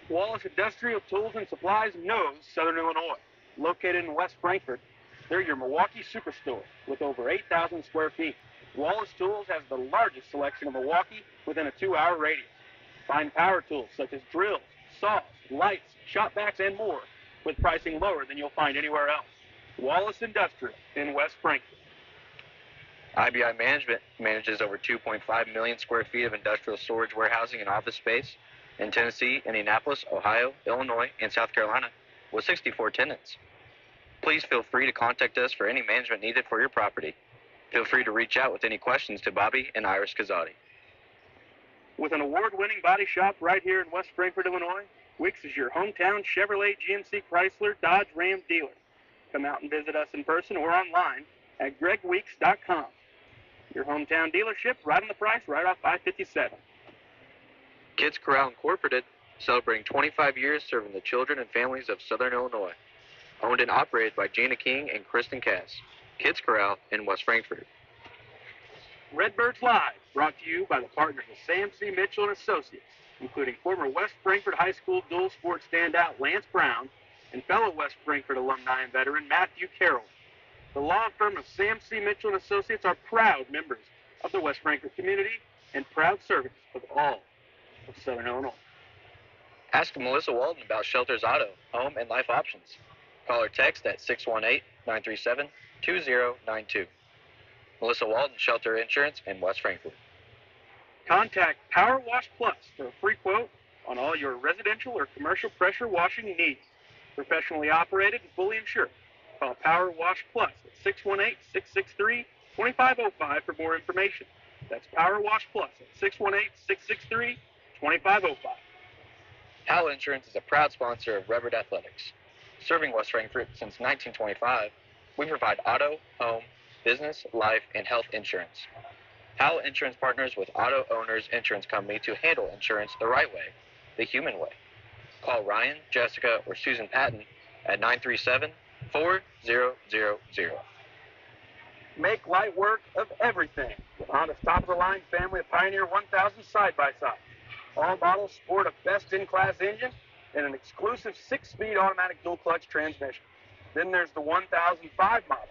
Wallace Industrial Tools and Supplies knows Southern Illinois. Located in West Frankfort, they're your Milwaukee superstore with over 8,000 square feet. Wallace Tools has the largest selection of Milwaukee within a 2-hour radius. Find power tools such as drills, saws, lights, shop vacs, and more with pricing lower than you'll find anywhere else. Wallace Industrial in West Frankfort. IBI Management manages over 2.5 million square feet of industrial storage, warehousing, and office space in Tennessee, Indianapolis, Ohio, Illinois, and South Carolina with 64 tenants. Please feel free to contact us for any management needed for your property. Feel free to reach out with any questions to Bobby and Iris Kazadi. With an award-winning body shop right here in West Frankfort, Illinois, Wicks is your hometown Chevrolet, GMC, Chrysler, Dodge, Ram dealer. Come out and visit us in person or online at gregweeks.com. Your hometown dealership, right on the price, right off I-57. Kids Corral Incorporated, celebrating 25 years serving the children and families of Southern Illinois. Owned and operated by Gina King and Kristen Cass. Kids Corral in West Frankfort. Redbirds Live, brought to you by the partners of Sam C. Mitchell and Associates, including former West Frankfort High School dual sport standout Lance Brown and fellow West Frankfort alumni and veteran Matthew Carroll. The law firm of Sam C. Mitchell and Associates are proud members of the West Frankfort community and proud servants of all of Southern Illinois. Ask Melissa Walden about Shelter's Auto, Home, and Life options. Call or text at 618-937-2092. Melissa Walden, Shelter Insurance in West Frankfort. Contact Power Wash Plus for a free quote on all your residential or commercial pressure washing needs. Professionally operated and fully insured. Call Power Wash Plus at 618-663-2505 for more information. That's Power Wash Plus at 618-663-2505. Hal Insurance is a proud sponsor of Redbird Athletics. Serving West Frankfort since 1925, we provide auto, home, business, life, and health insurance. Hal Insurance partners with Auto Owners Insurance Company to handle insurance the right way, the human way. Call Ryan, Jessica, or Susan Patton at 937-4000. Make light work of everything with Honda's top-of-the-line family of Pioneer 1000 side-by-sides. All models sport a best-in-class engine and an exclusive 6-speed automatic dual-clutch transmission. Then there's the 1005 models,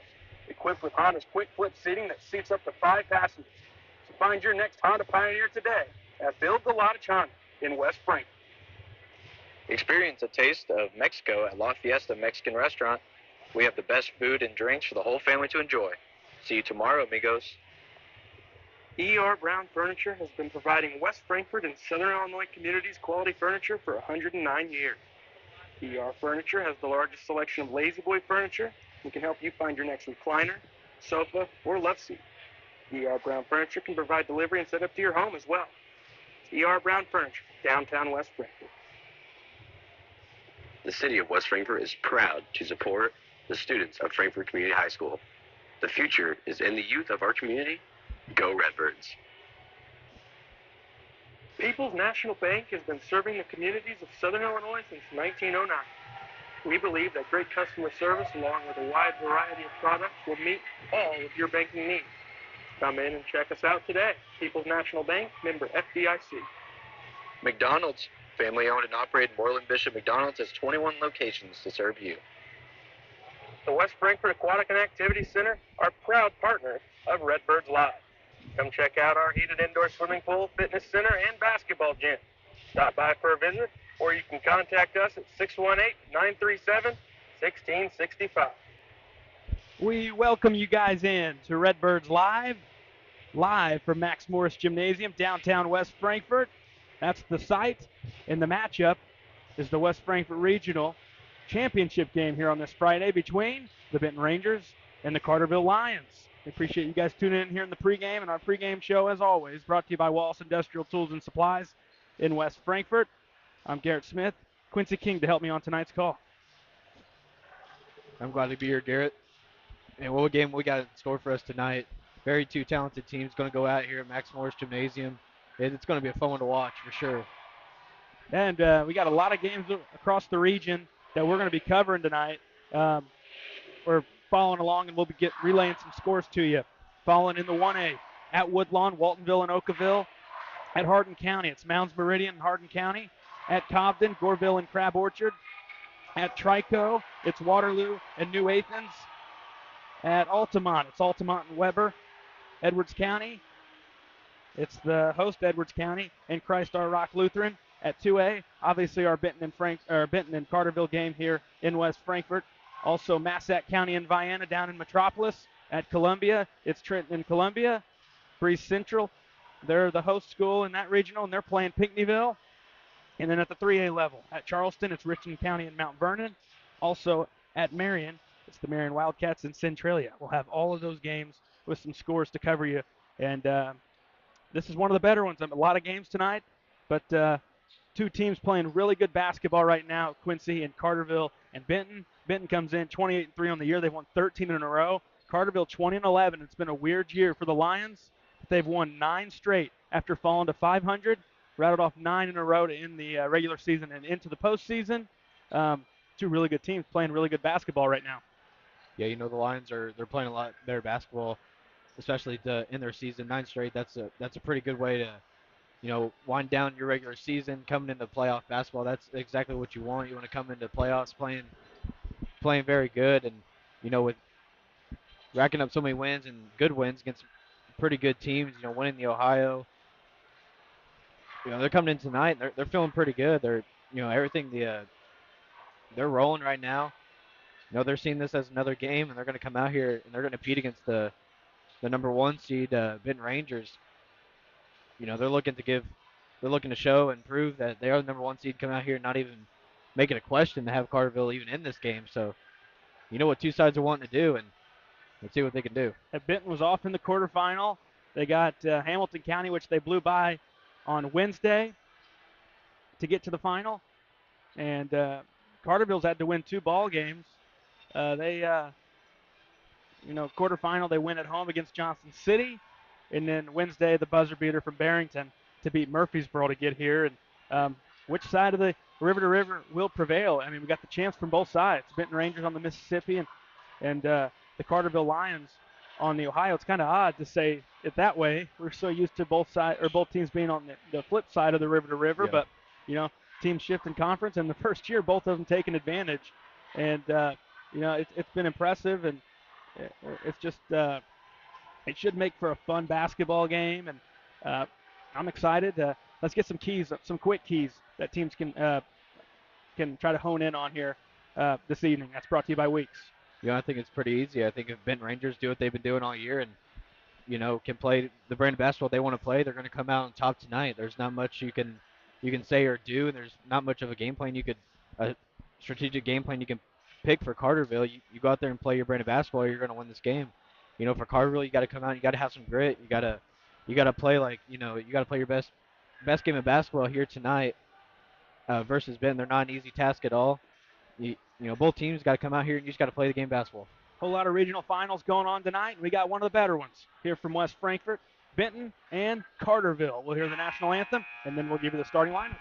equipped with Honda's quick-flip seating that seats up to 5 passengers. So find your next Honda Pioneer today at Build the Lodge Honda in West Frankfort. Experience a taste of Mexico at La Fiesta Mexican Restaurant. We have the best food and drinks for the whole family to enjoy. See you tomorrow, amigos. E.R. Brown Furniture has been providing West Frankfort and Southern Illinois communities quality furniture for 109 years. E.R. Furniture has the largest selection of La-Z-Boy furniture and can help you find your next recliner, sofa, or love seat. E.R. Brown Furniture can provide delivery and set up to your home as well. It's E.R. Brown Furniture, downtown West Frankfort. The city of West Frankfort is proud to support the students of Frankfort Community High School. The future is in the youth of our community. Go Redbirds. People's National Bank has been serving the communities of Southern Illinois since 1909. We believe that great customer service along with a wide variety of products will meet all of your banking needs. Come in and check us out today. People's National Bank, member FDIC. McDonald's, family-owned and operated Moreland Bishop McDonald's, has 21 locations to serve you. The West Frankfort Aquatic and Activity Center are proud partners of Redbirds Live. Come check out our heated indoor swimming pool, fitness center, and basketball gym. Stop by for a visit, or you can contact us at 618-937-1665. We welcome you guys in to Redbirds Live, live from Max Morris Gymnasium, downtown West Frankfort. That's the site, and the matchup is the West Frankfort Regional Championship game here on this Friday between the Benton Rangers and the Carterville Lions. We appreciate you guys tuning in here in the pregame, and our pregame show, as always, brought to you by Wallace Industrial Tools and Supplies in West Frankfort. I'm Garrett Smith. Quincy King to help me on tonight's call. I'm glad to be here, Garrett. And what game we got in store for us tonight? Very two talented teams going to go out here at Max Morris Gymnasium. And it's going to be a fun one to watch for sure. And we got a lot of games across the region that we're going to be covering tonight. We're following along, and we'll be relaying some scores to you. Following in the 1A at Woodlawn, Waltonville, and Oakville. At Hardin County, it's Mounds Meridian and Hardin County. At Cobden, Goreville, and Crab Orchard. At Trico, it's Waterloo and New Athens. At Altamont, it's Altamont and Weber. Edwards County, it's the host, Edwards County, and Christ Our Rock Lutheran. At 2A, obviously our Benton and Carterville game here in West Frankfort. Also Massac County and Vienna down in Metropolis. At Columbia, it's Trenton and Columbia. Breeze Central, they're the host school in that regional, and they're playing Pinckneyville. And then at the 3A level, at Charleston, it's Richland County and Mount Vernon. Also at Marion, it's the Marion Wildcats and Centralia. We'll have all of those games with some scores to cover you. And this is one of the better ones. A lot of games tonight, but two teams playing really good basketball right now, Quincy and Carterville and Benton. Benton comes in 28-3 on the year. They've won 13 in a row. Carterville 20-11. It's been a weird year for the Lions. They've won 9 straight after falling to 500. Rattled off 9 in a row to end the regular season and into the postseason. Two really good teams playing really good basketball right now. Yeah, the Lions they're playing a lot better basketball, especially to end their season 9 straight. That's a pretty good way to wind down your regular season, coming into playoff basketball. That's exactly what you want. You want to come into playoffs playing very good, and with racking up so many wins and good wins against pretty good teams. Winning the Ohio. They're coming in tonight. And they're feeling pretty good. They're everything they're rolling right now. They're seeing this as another game, and they're going to come out here and they're going to compete against the number 1 seed Benton Rangers. They're looking to show and prove that they are the number 1 seed, coming out here and not even making a question to have Carterville even in this game. So, what two sides are wanting to do, and let's see what they can do. Benton was off in the quarterfinal. They got Hamilton County, which they blew by on Wednesday to get to the final. And Carterville's had to win 2 ball games. Quarterfinal, they win at home against Johnson City. And then Wednesday, the buzzer beater from Barrington to beat Murfreesboro to get here. And which side of the river to river will prevail? I mean, we got the champs from both sides. Benton Rangers on the Mississippi and the Carterville Lions on the Ohio. It's kind of odd to say it that way. We're so used to both teams being on the flip side of the river to river. Yeah. But, teams shift in conference. And the first year, both of them taking advantage. And, it's been impressive. And it's just it should make for a fun basketball game, and I'm excited. Let's get some quick keys that teams can try to hone in on here this evening. That's brought to you by Weeks. I think it's pretty easy. I think if Benton Rangers do what they've been doing all year and can play the brand of basketball they want to play, they're going to come out on top tonight. There's not much you can say or do, and there's not much of a game plan a strategic game plan you can pick for Carterville. You go out there and play your brand of basketball, you're going to win this game. For Carterville, you got to come out, you got to have some grit. You got to play you got to play your best game of basketball here tonight versus Benton. They're not an easy task at all. Both teams got to come out here and you just got to play the game basketball. Whole lot of regional finals going on tonight, and we got one of the better ones here from West Frankfort, Benton and Carterville. We'll hear the national anthem, and then we'll give you the starting lineup.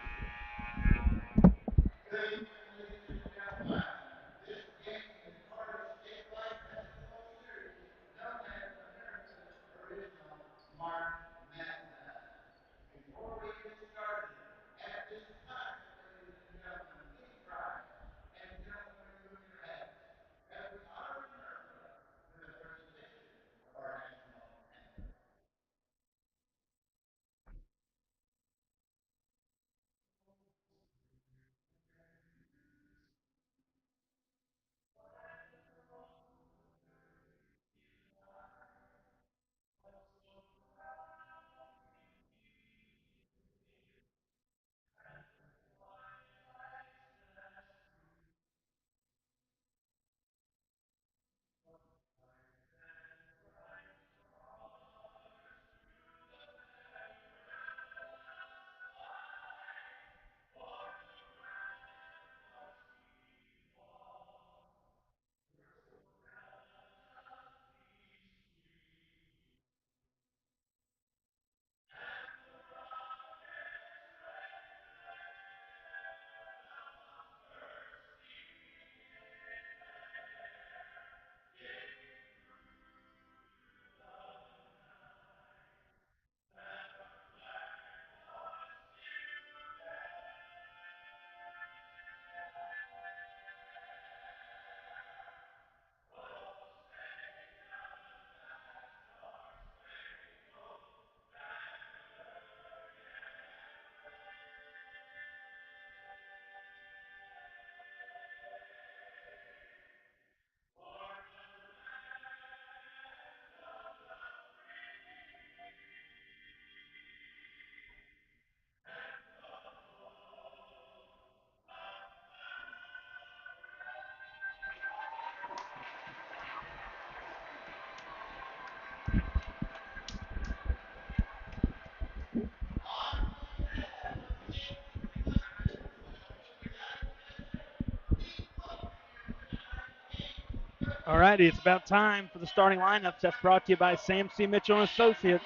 All righty, it's about time for the starting lineups. That's brought to you by Sam C. Mitchell and Associates.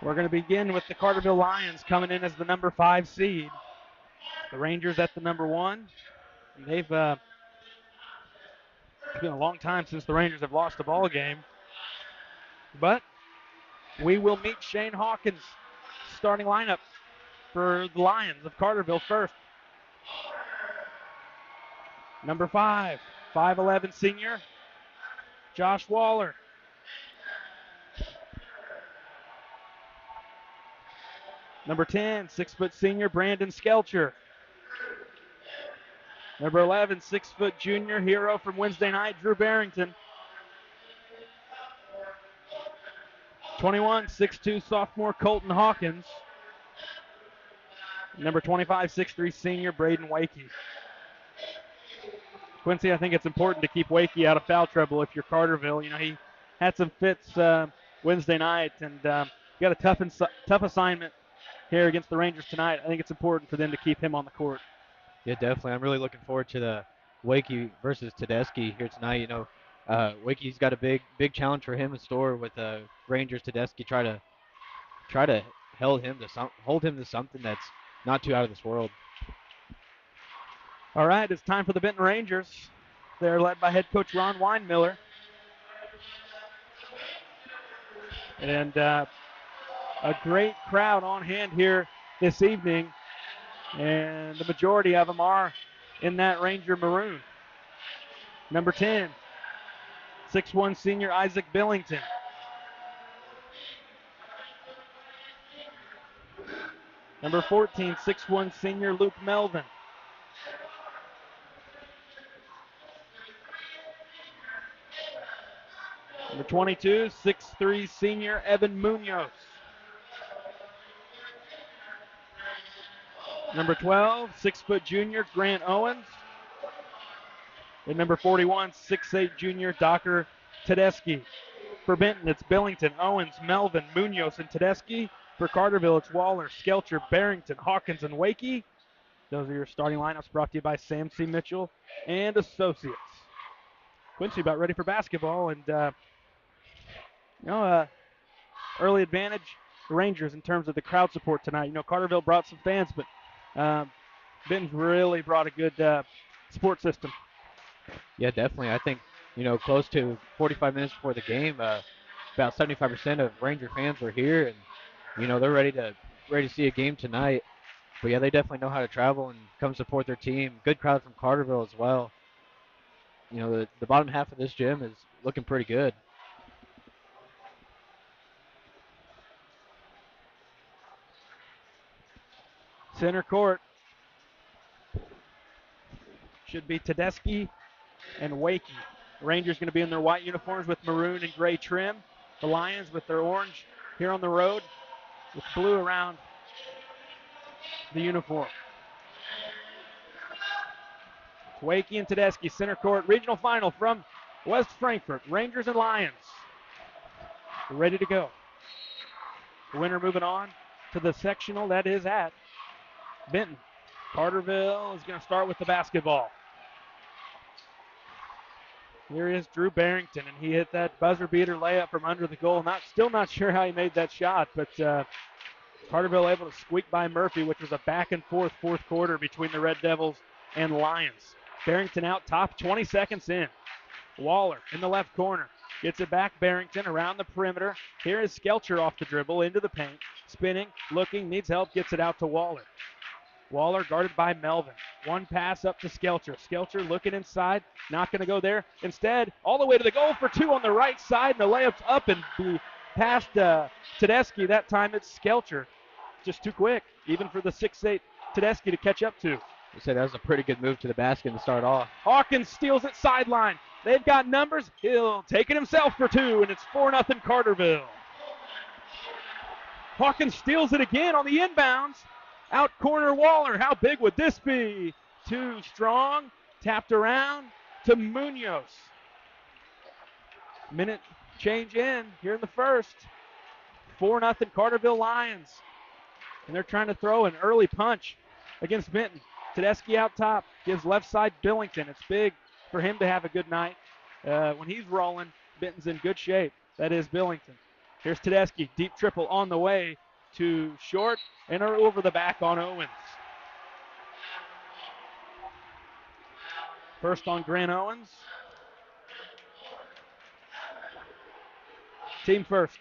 We're going to begin with the Carterville Lions coming in as the number 5 seed. The Rangers at the number 1. And they've it's been a long time since the Rangers have lost a ball game. But we will meet Shane Hawkins' starting lineup for the Lions of Carterville first. Number 5, 5'11 senior, Josh Waller. Number 10, 6' senior, Brandon Skelcher. Number 11, 6' junior, hero from Wednesday night, Drew Barrington. 21, 6'2 sophomore, Colton Hawkins. Number 25, 6'3 senior, Braden Wakey. Quincy, I think it's important to keep Wakey out of foul trouble if you're Carterville. You know, he had some fits Wednesday night, and got a tough assignment here against the Rangers tonight. I think it's important for them to keep him on the court. Yeah, definitely. I'm really looking forward to the Wakey versus Tedeschi here tonight. You know, Wakey's got a big challenge for him in store with Rangers. Tedeschi try to hold him to something that's not too out of this world. All right, it's time for the Benton Rangers. They're led by head coach Ron Weinmiller. And a great crowd on hand here this evening. And the majority of them are in that Ranger maroon. Number 10, 6'1 senior Isaac Billington. Number 14, 6'1 senior Luke Melvin. Number 22, 6'3 senior Evan Munoz. Number 12, 6' junior Grant Owens. And number 41, 6'8 junior Docker Tedeschi. For Benton, it's Billington, Owens, Melvin, Munoz, and Tedeschi. For Carterville, it's Waller, Skelcher, Barrington, Hawkins, and Wakey. Those are your starting lineups brought to you by Sam C. Mitchell and Associates. Quincy about ready for basketball, and early advantage the Rangers in terms of the crowd support tonight. You know, Carterville brought some fans, but Benton's really brought a good support system. Yeah, definitely. I think, you know, close to 45 minutes before the game, about 75% of Ranger fans were here, and you know they're ready to see a game tonight. But yeah, they definitely know how to travel and come support their team. Good crowd from Carterville as well. You know, the bottom half of this gym is looking pretty good. Center court should be Tedeschi and Wakey. The Rangers going to be in their white uniforms with maroon and gray trim. The Lions with their orange here on the road with blue around the uniform. Wakey and Tedeschi, center court, regional final from West Frankfort. Rangers and Lions ready to go. The winner moving on to the sectional that is at Benton. Carterville is going to start with the basketball. Here is Drew Barrington, and he hit that buzzer beater layup from under the goal. Still not sure how he made that shot, but Carterville able to squeak by Murphy, which was a back and forth fourth quarter between the Red Devils and Lions. Barrington out top, 20 seconds in. Waller in the left corner. Gets it back, Barrington around the perimeter. Here is Skelcher off the dribble into the paint. Spinning, looking, needs help, gets it out to Waller. Waller guarded by Melvin. One pass up to Skelcher. Skelcher looking inside, not going to go there. Instead, all the way to the goal for two on the right side, and the layup's up and be past Tedeschi. That time it's Skelcher. Just too quick, even for the 6'8 Tedeschi to catch up to. You said that was a pretty good move to the basket to start off. Hawkins steals it sideline. They've got numbers. He'll take it himself for two, and it's 4-0 Carterville. Hawkins steals it again on the inbounds. Out corner Waller. How big would this be? Too strong. Tapped around to Munoz. Minute change in here in the first. 4-0 Carterville Lions. And they're trying to throw an early punch against Benton. Tedeschi out top, gives left side Billington. It's big for him to have a good night. When he's rolling, Benton's in good shape. That is Billington. Here's Tedeschi, deep triple on the way to short and over the back on Owens. First on Grant Owens. Team first.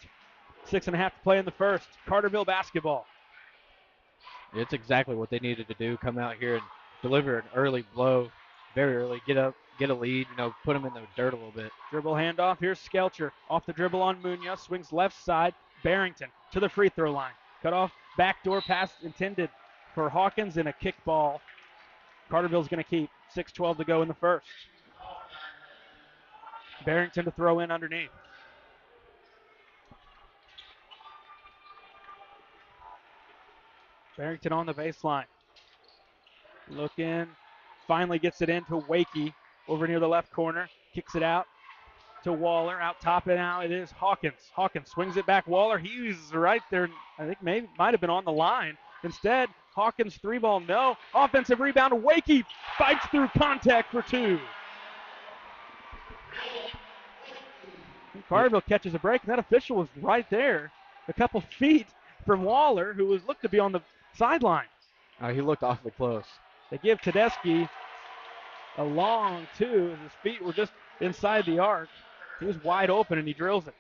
6.5 to play in the first. Carterville basketball. It's exactly what they needed to do. Come out here and deliver an early blow, very early. Get up, get a lead. Put them in the dirt a little bit. Dribble handoff. Here's Skelcher off the dribble on Munoz. Swings left side. Barrington to the free throw line. Cut off. Backdoor pass intended for Hawkins and a kick ball. Carterville's going to keep. 6:12 to go in the first. Barrington to throw in underneath. Barrington on the baseline. Looking. Finally gets it into Wakey over near the left corner. Kicks it out to Waller. Out top and now it is Hawkins. Hawkins swings it back. Waller, he was right there. I think might have been on the line. Instead, Hawkins 3-ball, no. Offensive rebound. Wakey fights through contact for two. Carterville catches a break, and that official was right there, a couple feet from Waller, who was looked to be on the sideline. He looked awfully close. They give Tedeschi a long two. His feet were just inside the arc. He was wide open, and he drills it.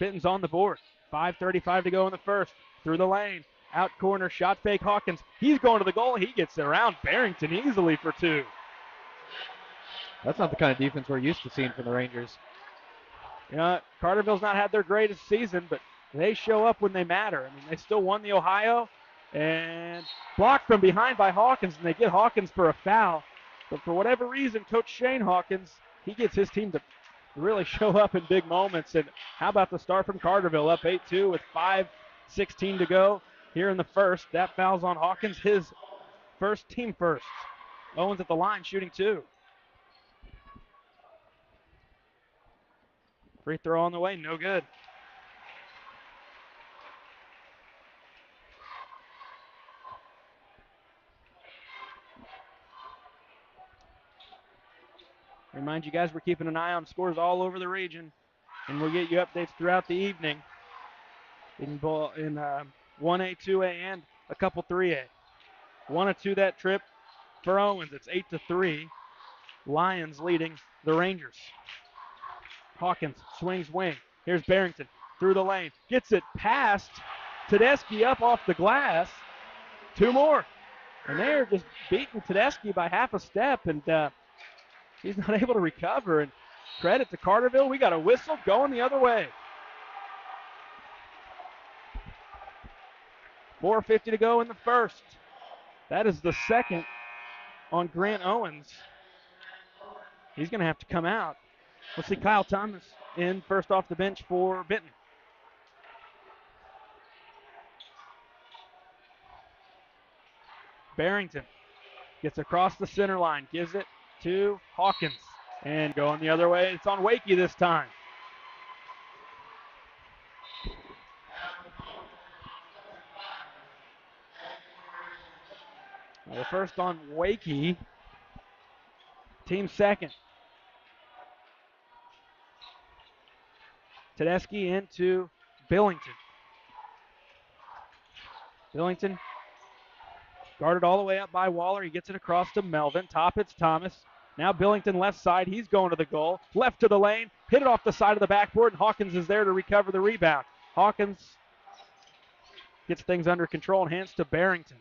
Benton's on the board. 5:35 to go in the first. Through the lane. Out corner, shot fake Hawkins. He's going to the goal. He gets around Barrington easily for two. That's not the kind of defense we're used to seeing from the Rangers. Carterville's not had their greatest season, but they show up when they matter. I mean, they still won the Ohio, and blocked from behind by Hawkins, and they get Hawkins for a foul. But for whatever reason, Coach Shane Hawkins, he gets his team to really show up in big moments. And how about the start from Carterville, up 8-2 with 5:16 to go here in the first. That foul's on Hawkins, his first, team first. Owens at the line shooting two. Free throw on the way, no good. Remind you guys, we're keeping an eye on scores all over the region, and we'll get you updates throughout the evening in 1A, 2A, and a couple 3A. 1-2 that trip for Owens. It's 8-3. Lions leading the Rangers. Hawkins swings wing. Here's Barrington through the lane. Gets it past Tedeschi up off the glass. Two more. And they're just beating Tedeschi by half a step, and he's not able to recover. And credit to Carterville. We got a whistle going the other way. 4:50 to go in the first. That is the second on Grant Owens. He's going to have to come out. We'll see Kyle Thomas in first off the bench for Benton. Barrington gets across the center line, gives it to Hawkins. And going the other way, it's on Wakey this time. The first on Wakey, team second. Tedeschi into Billington. Billington guarded all the way up by Waller. He gets it across to Melvin. Top, it's Thomas. Now Billington left side. He's going to the goal. Left to the lane. Hit it off the side of the backboard, and Hawkins is there to recover the rebound. Hawkins gets things under control and hands to Barrington.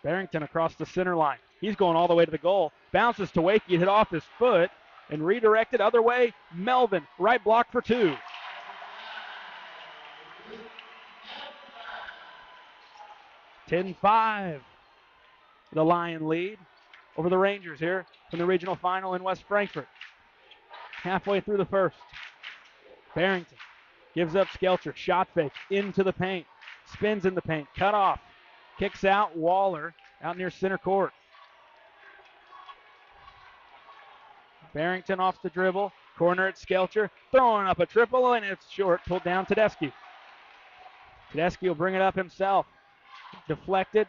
Barrington across the center line. He's going all the way to the goal. Bounces to Wakey, hit off his foot, and redirected other way. Melvin, right block for two. (10-5). The Lion lead over the Rangers here in the regional final in West Frankfort. Halfway through the first. Barrington gives up Skelcher. Shot fake into the paint. Spins in the paint. Cut off. Kicks out Waller out near center court. Barrington off the dribble. Corner at Skelcher. Throwing up a triple, and it's short. Pulled down Tedeschi. Tedeschi will bring it up himself. Deflected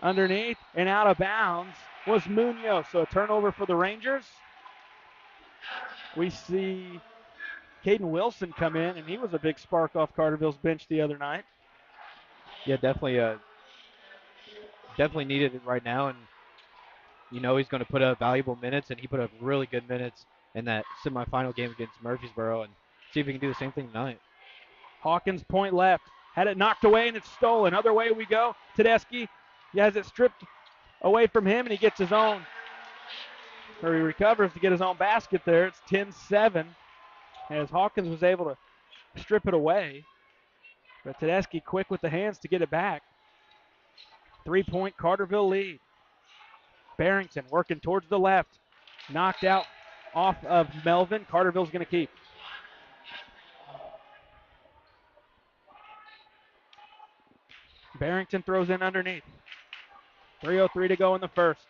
underneath and out of bounds. was Munoz. So a turnover for the Rangers. We see Caden Wilson come in, and he was a big spark off Carterville's bench the other night. Yeah, definitely needed it right now, and you know he's going to put up valuable minutes, and he put up really good minutes in that semifinal game against Murfreesboro, and see if he can do the same thing tonight. Hawkins point left. Had it knocked away, and it's stolen. Other way we go. Tedeschi, he has it stripped away from him, and he gets his own. Or he recovers to get his own basket there. It's 10-7 as Hawkins was able to strip it away. But Tedeschi quick with the hands to get it back. 3-point Carterville lead. Barrington working towards the left. Knocked out off of Melvin. Carterville's going to keep. Barrington throws in underneath. 3:03 to go in the first.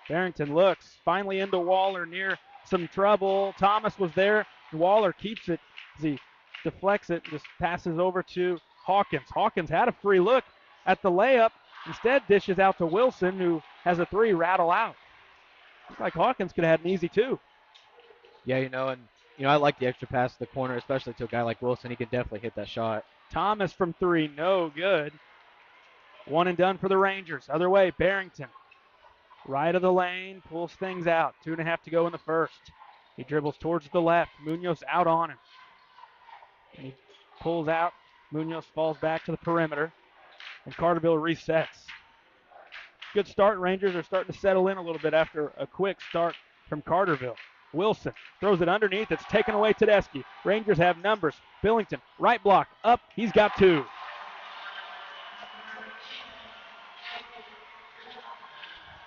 Barrington looks finally into Waller near some trouble. Thomas was there. Waller keeps it as he deflects it, just passes over to Hawkins. Hawkins had a free look at the layup. Instead dishes out to Wilson, who has a three rattle out. Looks like Hawkins could have had an easy two. Yeah, I like the extra pass to the corner, especially to a guy like Wilson. He can definitely hit that shot. Thomas from three, no good. One and done for the Rangers. Other way, Barrington. Right of the lane, pulls things out. 2.5 to go in the first. He dribbles towards the left. Munoz out on him. And he pulls out. Munoz falls back to the perimeter. And Carterville resets. Good start. Rangers are starting to settle in a little bit after a quick start from Carterville. Wilson throws it underneath. It's taken away Tedeschi. Rangers have numbers. Billington, right block, up. He's got two.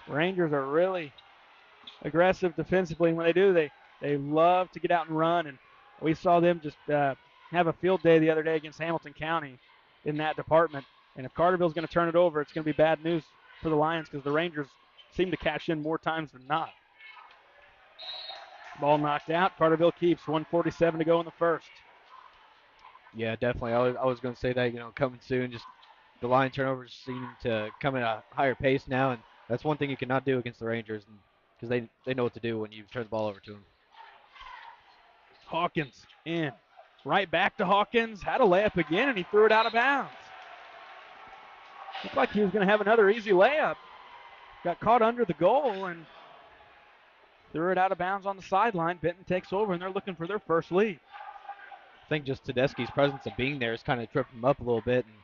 Rangers are really aggressive defensively. When they do, they love to get out and run. And we saw them just have a field day the other day against Hamilton County in that department. And if Carterville's going to turn it over, it's going to be bad news for the Lions because the Rangers seem to cash in more times than not. Ball knocked out. Carterville keeps. 1:47 to go in the first. Yeah, definitely. I was going to say that, coming soon. Just the line turnovers seem to come at a higher pace now, and that's one thing you cannot do against the Rangers because they know what to do when you turn the ball over to them. Hawkins in. Right back to Hawkins. Had a layup again, and he threw it out of bounds. Looked like he was going to have another easy layup. Got caught under the goal and threw it out of bounds on the sideline. Benton takes over, and they're looking for their first lead. I think just Tedeschi's presence of being there has kind of tripped them up a little bit and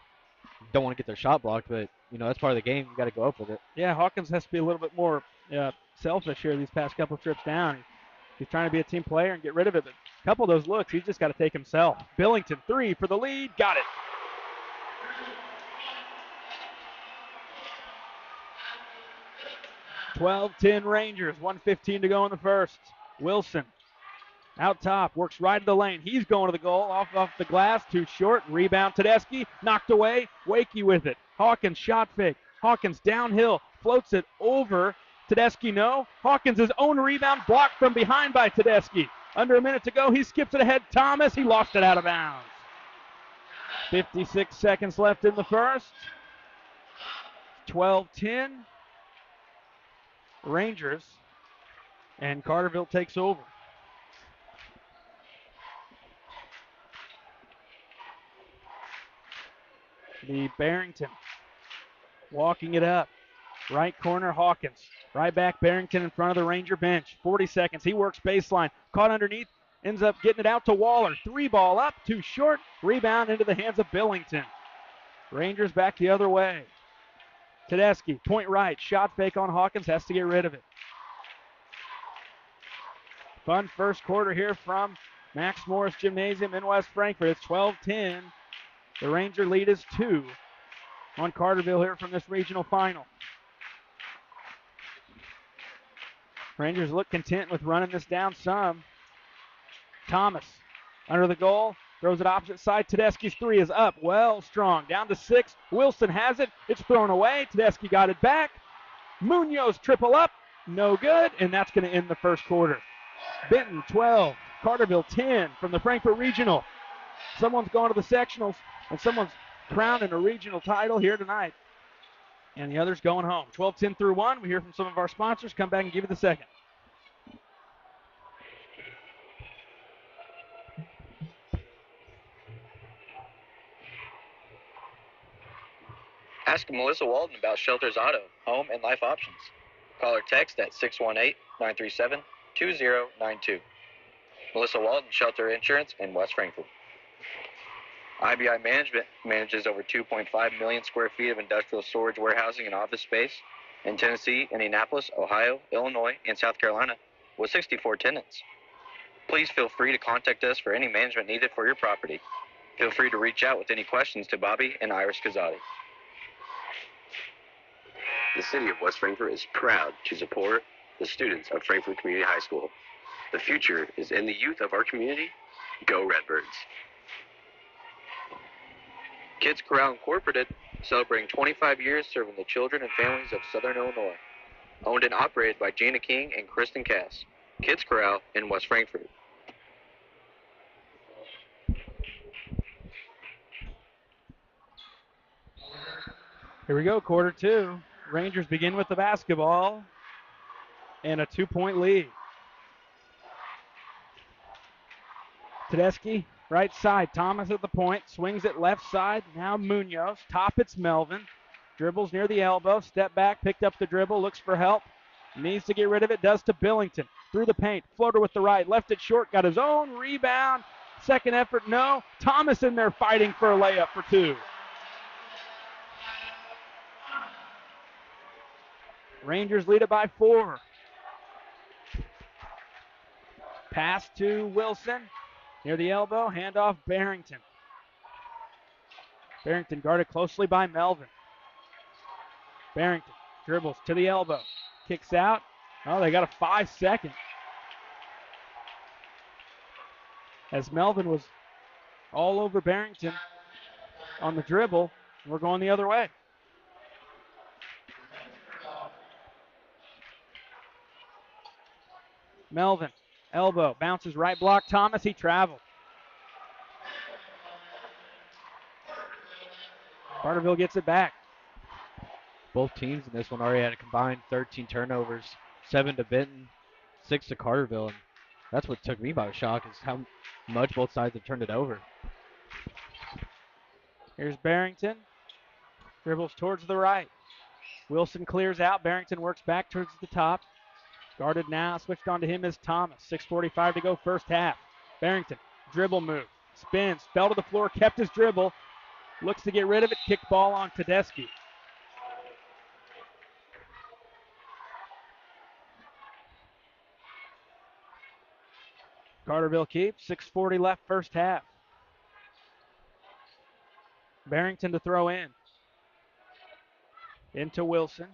don't want to get their shot blocked, but, that's part of the game. You got to go up with it. Yeah, Hawkins has to be a little bit more selfish here these past couple trips down. He's trying to be a team player and get rid of it, but a couple of those looks, he's just got to take himself. Billington, three for the lead. Got it. (12-10) Rangers, 1:15 to go in the first. Wilson out top, works right of the lane. He's going to the goal, off the glass, too short. Rebound Tedeschi, knocked away. Wakey with it. Hawkins shot fake. Hawkins downhill, floats it over. Tedeschi no. Hawkins' own rebound blocked from behind by Tedeschi. Under a minute to go, he skips it ahead. Thomas, he lost it out of bounds. 56 seconds left in the first. 12-10. Rangers, and Carterville takes over. The Barrington walking it up. Right corner, Hawkins. Right back, Barrington in front of the Ranger bench. 40 seconds. He works baseline. Caught underneath. Ends up getting it out to Waller. Three ball up, too short. Rebound into the hands of Billington. Rangers back the other way. Tedeschi, point right. Shot fake on Hawkins. Has to get rid of it. Fun first quarter here from Max Morris Gymnasium in West Frankfort. It's 12-10. The Ranger lead is 2 on Carterville here from this regional final. Rangers look content with running this down some. Thomas under the goal. Throws it opposite side. Tedeschi's three is up. Well, strong. Down to 6. Wilson has it. It's thrown away. Tedeschi got it back. Munoz triple up. No good. And that's going to end the first quarter. Benton 12. Carterville 10 from the Frankfort Regional. Someone's going to the sectionals, and someone's crowning a regional title here tonight. And the others going home. 12-10 through one. We hear from some of our sponsors. Come back and give you the second. Ask Melissa Walden about Shelter's auto, home, and life options. Call or text at 618-937-2092. Melissa Walden, Shelter Insurance in West Frankfort. IBI Management manages over 2.5 million square feet of industrial storage, warehousing, and office space in Tennessee, Indianapolis, Ohio, Illinois, and South Carolina with 64 tenants. Please feel free to contact us for any management needed for your property. Feel free to reach out with any questions to Bobby and Iris Kazadi. The city of West Frankfort is proud to support the students of Frankfort Community High School. The future is in the youth of our community. Go Redbirds. Kids Corral Incorporated, celebrating 25 years serving the children and families of Southern Illinois. Owned and operated by Gina King and Kristen Cass. Kids Corral in West Frankfort. Here we go, quarter two. Rangers begin with the basketball and a 2-point lead. Tedeschi, right side. Thomas at the point. Swings it left side. Now Munoz. Top it's Melvin. Dribbles near the elbow. Step back. Picked up the dribble. Looks for help. Needs to get rid of it. Does to Billington. Through the paint. Floater with the right. Left it short. Got his own rebound. Second effort. No. Thomas in there fighting for a layup for two. Rangers lead it by 4. Pass to Wilson. Near the elbow, handoff Barrington. Barrington guarded closely by Melvin. Barrington dribbles to the elbow. Kicks out. Oh, they got a 5-second. As Melvin was all over Barrington on the dribble, we're going the other way. Melvin, elbow, bounces right block. Thomas, he traveled. Carterville gets it back. Both teams in this one already had a combined 13 turnovers, 7 to Benton, 6 to Carterville. And that's what took me by shock is how much both sides have turned it over. Here's Barrington. Dribbles towards the right. Wilson clears out. Barrington works back towards the top. Guarded now. Switched on to him is Thomas. 6:45 to go first half. Barrington, dribble move. Spins, fell to the floor, kept his dribble. Looks to get rid of it. Kick ball on Tedeschi. Carterville keeps. 6:40 left first half. Barrington to throw in. Into Wilson.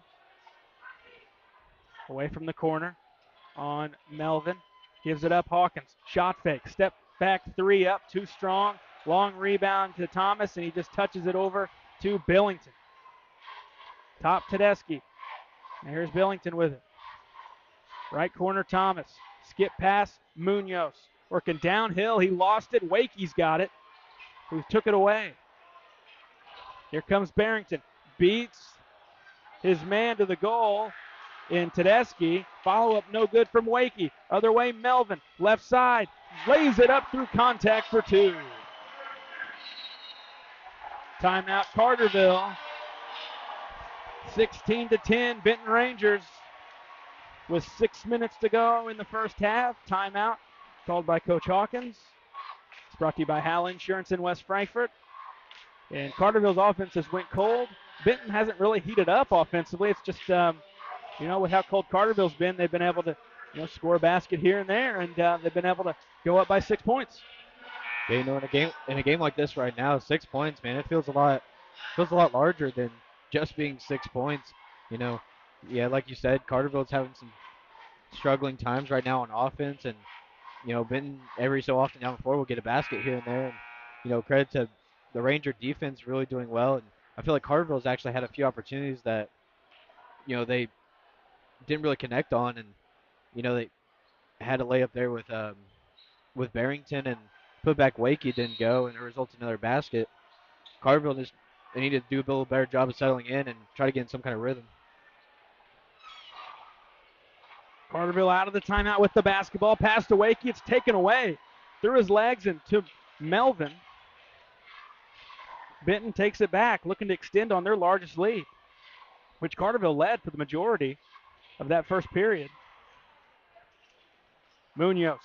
Away from the corner on Melvin. Gives it up. Hawkins. Shot fake. Step back three up. Too strong. Long rebound to Thomas, and he just touches it over to Billington. Top Tedeschi. And here's Billington with it. Right corner Thomas. Skip pass. Munoz. Working downhill. He lost it. Wakey's got it. Who took it away. Here comes Barrington. Beats his man to the goal in Tedeschi. Follow-up no good from Wakey. Other way, Melvin. Left side. Lays it up through contact for two. Timeout Carterville. 16-10 Benton Rangers with 6 minutes to go in the first half. Timeout called by Coach Hawkins. It's brought to you by Hal Insurance in West Frankfort. And Carterville's offense has went cold. Benton hasn't really heated up offensively. It's just, with how cold Carterville's been, they've been able to, score a basket here and there, and they've been able to go up by 6 points. Yeah, in a game like this right now, 6 points, man, it feels a lot larger than just being 6 points. Like you said, Carterville's having some struggling times right now on offense, and Benton every so often down the floor will get a basket here and there. And credit to the Ranger defense really doing well, and I feel like Carterville's actually had a few opportunities that they didn't really connect on, and they had a layup there with Barrington, and put back Wakey didn't go, and it results in another basket. Carterville just they need to do a little better job of settling in and try to get in some kind of rhythm. Carterville out of the timeout with the basketball. Pass to Wakey. It's taken away through his legs and to Melvin. Benton takes it back, looking to extend on their largest lead, which Carterville led for the majority of that first period. Munoz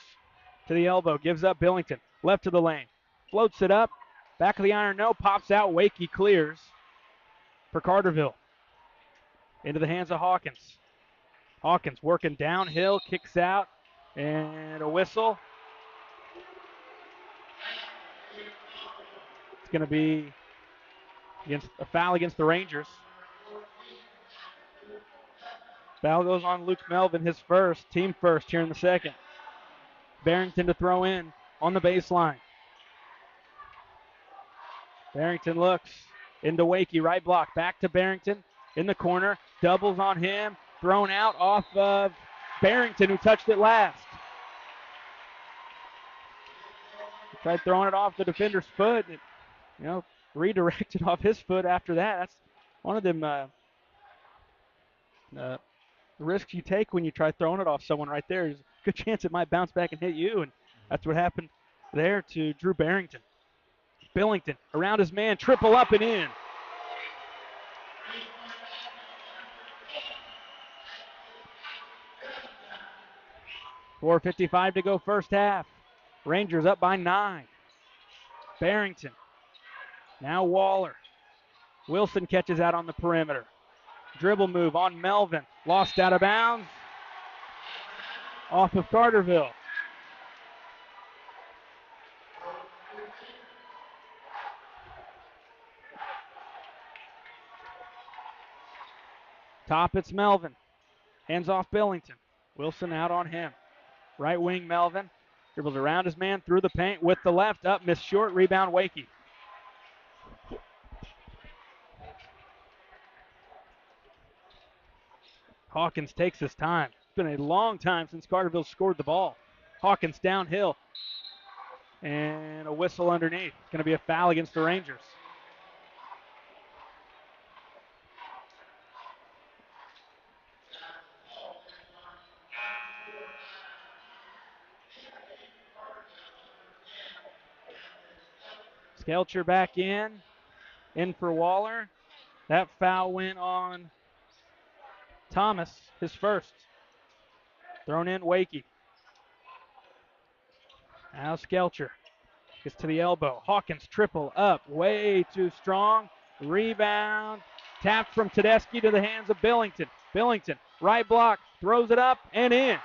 to the elbow, gives up Billington. Left to the lane, floats it up. Back of the iron, no, pops out. Wakey clears for Carterville. Into the hands of Hawkins. Hawkins working downhill, kicks out, and a whistle. It's going to be a foul against the Rangers. Foul goes on Luke Melvin, his first, team first here in the second. Barrington to throw in on the baseline. Barrington looks into Wakey, right block, back to Barrington in the corner, doubles on him, thrown out off of Barrington, who touched it last. Tried throwing it off the defender's foot, and, redirected off his foot after that. That's one of them risks you take when you try throwing it off someone right there. There's a good chance it might bounce back and hit you, and that's what happened there to Drew Barrington. Billington around his man, triple up and in. .455 to go first half. Rangers up by 9. Barrington. Now Waller. Wilson catches out on the perimeter. Dribble move on Melvin. Lost out of bounds. Off of Carterville. Top, it's Melvin. Hands off Billington. Wilson out on him. Right wing Melvin. Dribbles around his man through the paint with the left up. Missed short. Rebound Wakey. Hawkins takes his time. It's been a long time since Carterville scored the ball. Hawkins downhill. And a whistle underneath. It's going to be a foul against the Rangers. Skelcher back in for Waller. That foul went on Thomas, his first. Thrown in Wakey. Now Skelcher gets to the elbow. Hawkins triple up, way too strong. Rebound, tapped from Tedeschi to the hands of Billington. Billington, right block, throws it up and in.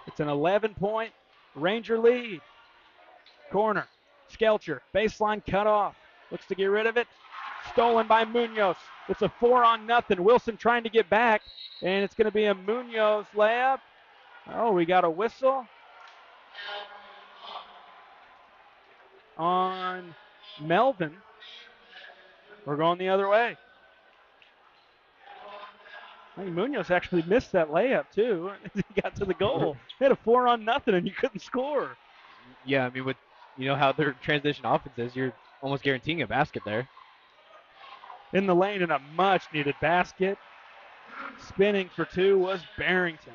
It's an 11-point Ranger lead. Corner, Skelcher, baseline cut off. Looks to get rid of it. Stolen by Munoz. It's a 4-on-0. Wilson trying to get back, and it's going to be a Munoz layup. Oh, we got a whistle on Melvin. We're going the other way. I think Munoz actually missed that layup, too. He got to the goal. He had a 4-on-0, and you couldn't score. Yeah, I mean, with how their transition offense is, you're almost guaranteeing a basket there. In the lane, and a much-needed basket. Spinning for two was Barrington.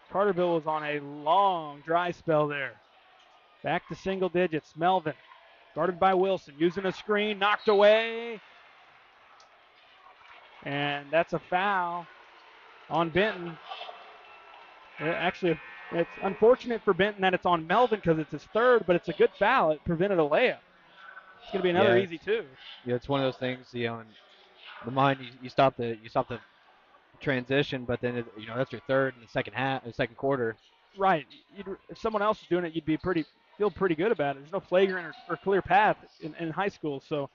Carterville was on a long dry spell there. Back to single digits. Melvin, guarded by Wilson, using a screen, knocked away. And that's a foul on Benton. Actually, it's unfortunate for Benton that it's on Melvin because it's his third, but it's a good foul. It prevented a layup. It's going to be another easy two. Yeah, it's one of those things, in the mind, you stop the transition, but then that's your third in the second quarter. Right. If someone else is doing it, you'd feel pretty good about it. There's no flagrant or clear path in high school, so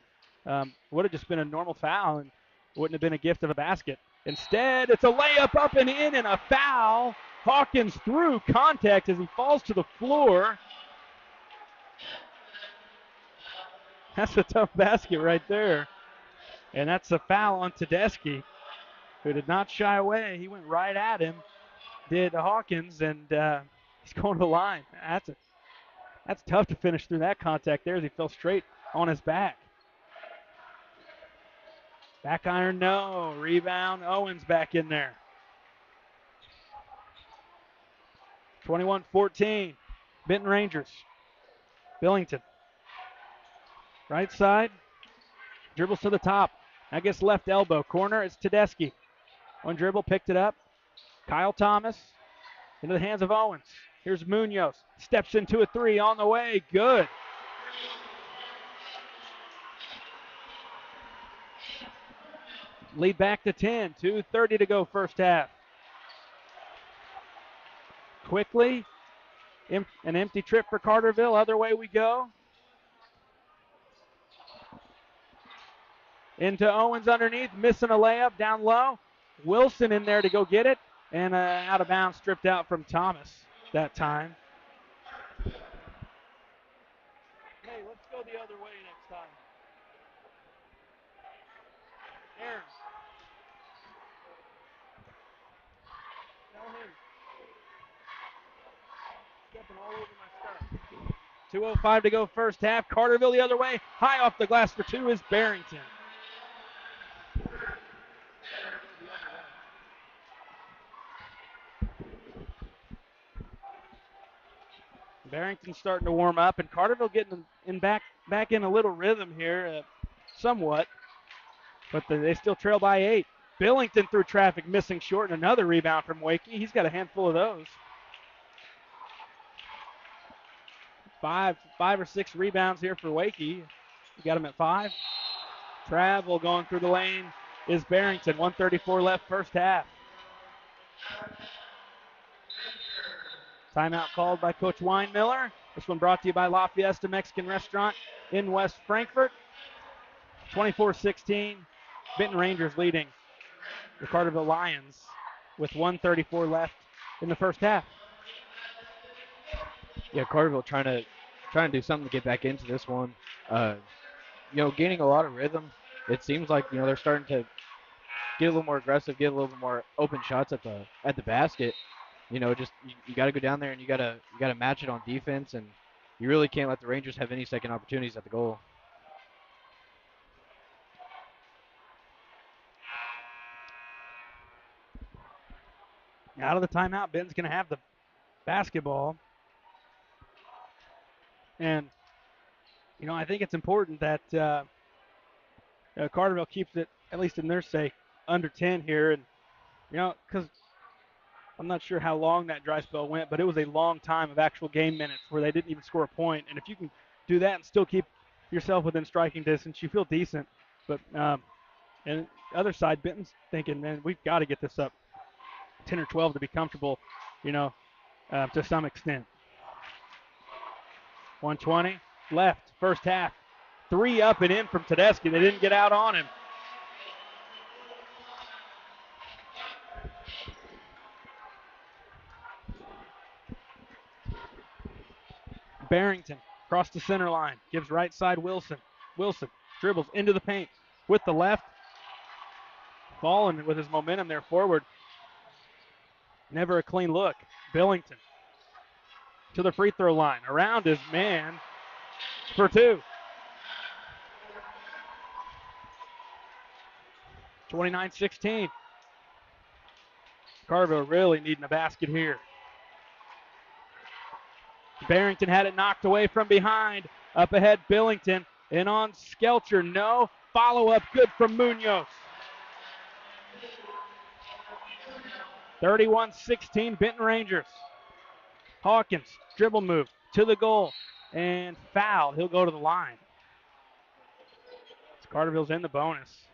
would have just been a normal foul and wouldn't have been a gift of a basket. Instead, it's a layup up and in and a foul. Hawkins through contact as he falls to the floor. That's a tough basket right there. And that's a foul on Tedeschi, who did not shy away. He went right at him. did Hawkins, and he's going to the line. That's tough to finish through that contact there as he fell straight on his back. Back iron, no. Rebound, Owens back in there. 21-14, Benton Rangers. Billington. Right side, dribbles to the top. I guess left elbow. Corner, it's Tedeschi. One dribble, picked it up. Kyle Thomas into the hands of Owens. Here's Munoz. Steps into a three on the way. Good. Lead back to 10. 2:30 to go first half. Quickly, an empty trip for Carterville. Other way we go. Into Owens underneath, missing a layup down low. Wilson in there to go get it. And out of bounds, stripped out from Thomas that time. Hey, let's go the other way next time. Aaron. Tell him. Stepping all over my stuff. 2:05 to go first half. Carterville the other way. High off the glass for two is Barrington. Barrington's starting to warm up, and Carterville getting back in a little rhythm here, somewhat. But they still trail by 8. Billington through traffic, missing short, and another rebound from Wakey. He's got a handful of those. 5 or 6 rebounds here for Wakey. You got him at 5. Travel going through the lane is Barrington. 1:34 left first half. Timeout called by Coach Weinmiller. This one brought to you by La Fiesta Mexican Restaurant in West Frankfort. 24-16. Benton Rangers leading the Carterville Lions with 1:34 left in the first half. Yeah, Carterville trying to do something to get back into this one. Gaining a lot of rhythm. It seems like they're starting to get a little more aggressive, get a little bit more open shots at the basket. You got to go down there and you got to match it on defense, and you really can't let the Rangers have any second opportunities at the goal. Out of the timeout, Ben's going to have the basketball. And, I think it's important that Carterville keeps it, at least in their sake, under 10 here. And, because I'm not sure how long that dry spell went, but it was a long time of actual game minutes where they didn't even score a point. And if you can do that and still keep yourself within striking distance, you feel decent. But, and other side, Benton's thinking, man, we've got to get this up 10 or 12 to be comfortable, to some extent. 1:20 left, first half. 3 up and in from Tedeschi. They didn't get out on him. Barrington across the center line. Gives right side Wilson. Wilson dribbles into the paint with the left. Falling with his momentum there forward. Never a clean look. Billington to the free throw line. Around his man for 2. 29-16. Carterville really needing a basket here. Barrington had it knocked away from behind. Up ahead, Billington. And on Skelcher, no. Follow-up good from Munoz. 31-16, Benton Rangers. Hawkins, dribble move to the goal. And foul. He'll go to the line. Carterville's in the bonus.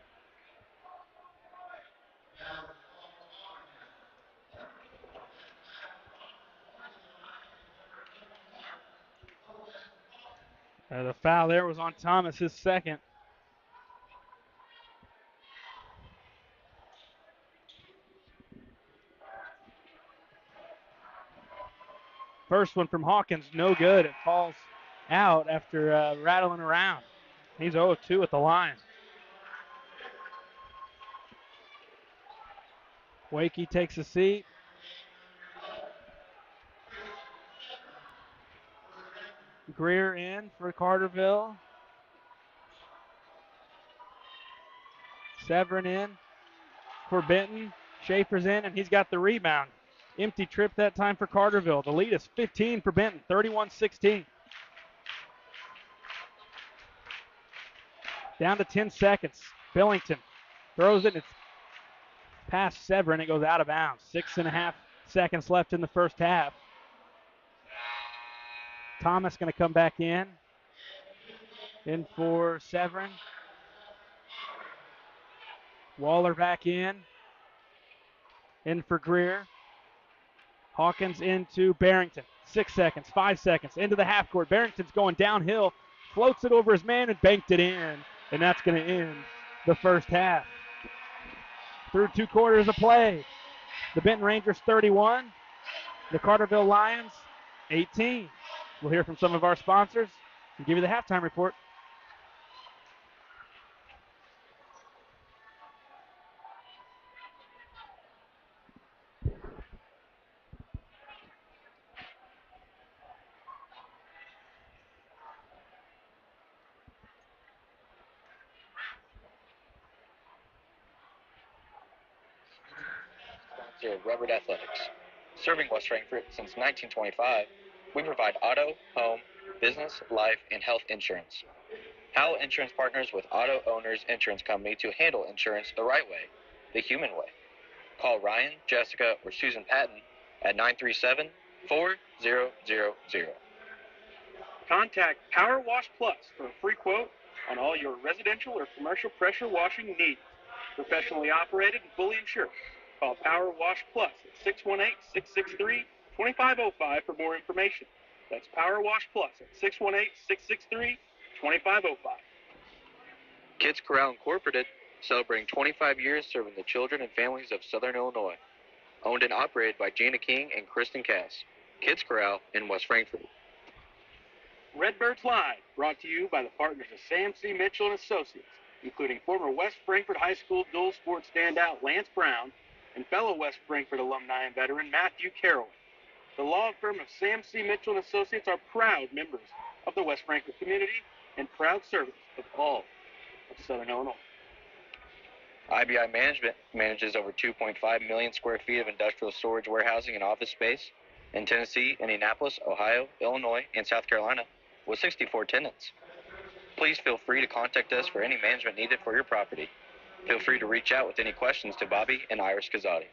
The foul there was on Thomas, his second. First one from Hawkins, no good. It falls out after rattling around. He's 0-2 at the line. Wakey takes a seat. Greer in for Carterville. Severin in for Benton. Schaefer's in, and he's got the rebound. Empty trip that time for Carterville. The lead is 15 for Benton, 31-16. Down to 10 seconds. Billington throws it. It's past Severin. It goes out of bounds. 6.5 seconds left in the first half. Thomas going to come back in. In for Severin. Waller back in. In for Greer. Hawkins into Barrington. 6 seconds, 5 seconds, into the half court. Barrington's going downhill, floats it over his man and banked it in. And that's going to end the first half. Through 2 quarters of play, the Benton Rangers 31, the Carterville Lions 18. We'll hear from some of our sponsors and give you the halftime report. Sponsor of Redbird Athletics. Serving West Frankfort since 1925, we provide auto, home, business, life, and health insurance. Howell Insurance partners with Auto Owners Insurance Company to handle insurance the right way, the human way. Call Ryan, Jessica, or Susan Patton at 937-4000. Contact Power Wash Plus for a free quote on all your residential or commercial pressure washing needs. Professionally operated and fully insured. Call Power Wash Plus at 618-663-2505 for more information. That's Power Wash Plus at 618-663-2505. Kids Corral Incorporated, celebrating 25 years serving the children and families of Southern Illinois. Owned and operated by Gina King and Kristen Cass. Kids Corral in West Frankfort. Redbirds Live, brought to you by the partners of Sam C. Mitchell and Associates, including former West Frankfort High School dual sport standout Lance Brown and fellow West Frankfort alumni and veteran Matthew Carroll. The law firm of Sam C. Mitchell and Associates are proud members of the West Frankfort community and proud servants of all of Southern Illinois. IBI Management manages over 2.5 million square feet of industrial storage, warehousing, and office space in Tennessee, Indianapolis, Ohio, Illinois, and South Carolina with 64 tenants. Please feel free to contact us for any management needed for your property. Feel free to reach out with any questions to Bobby and Iris Kazadi.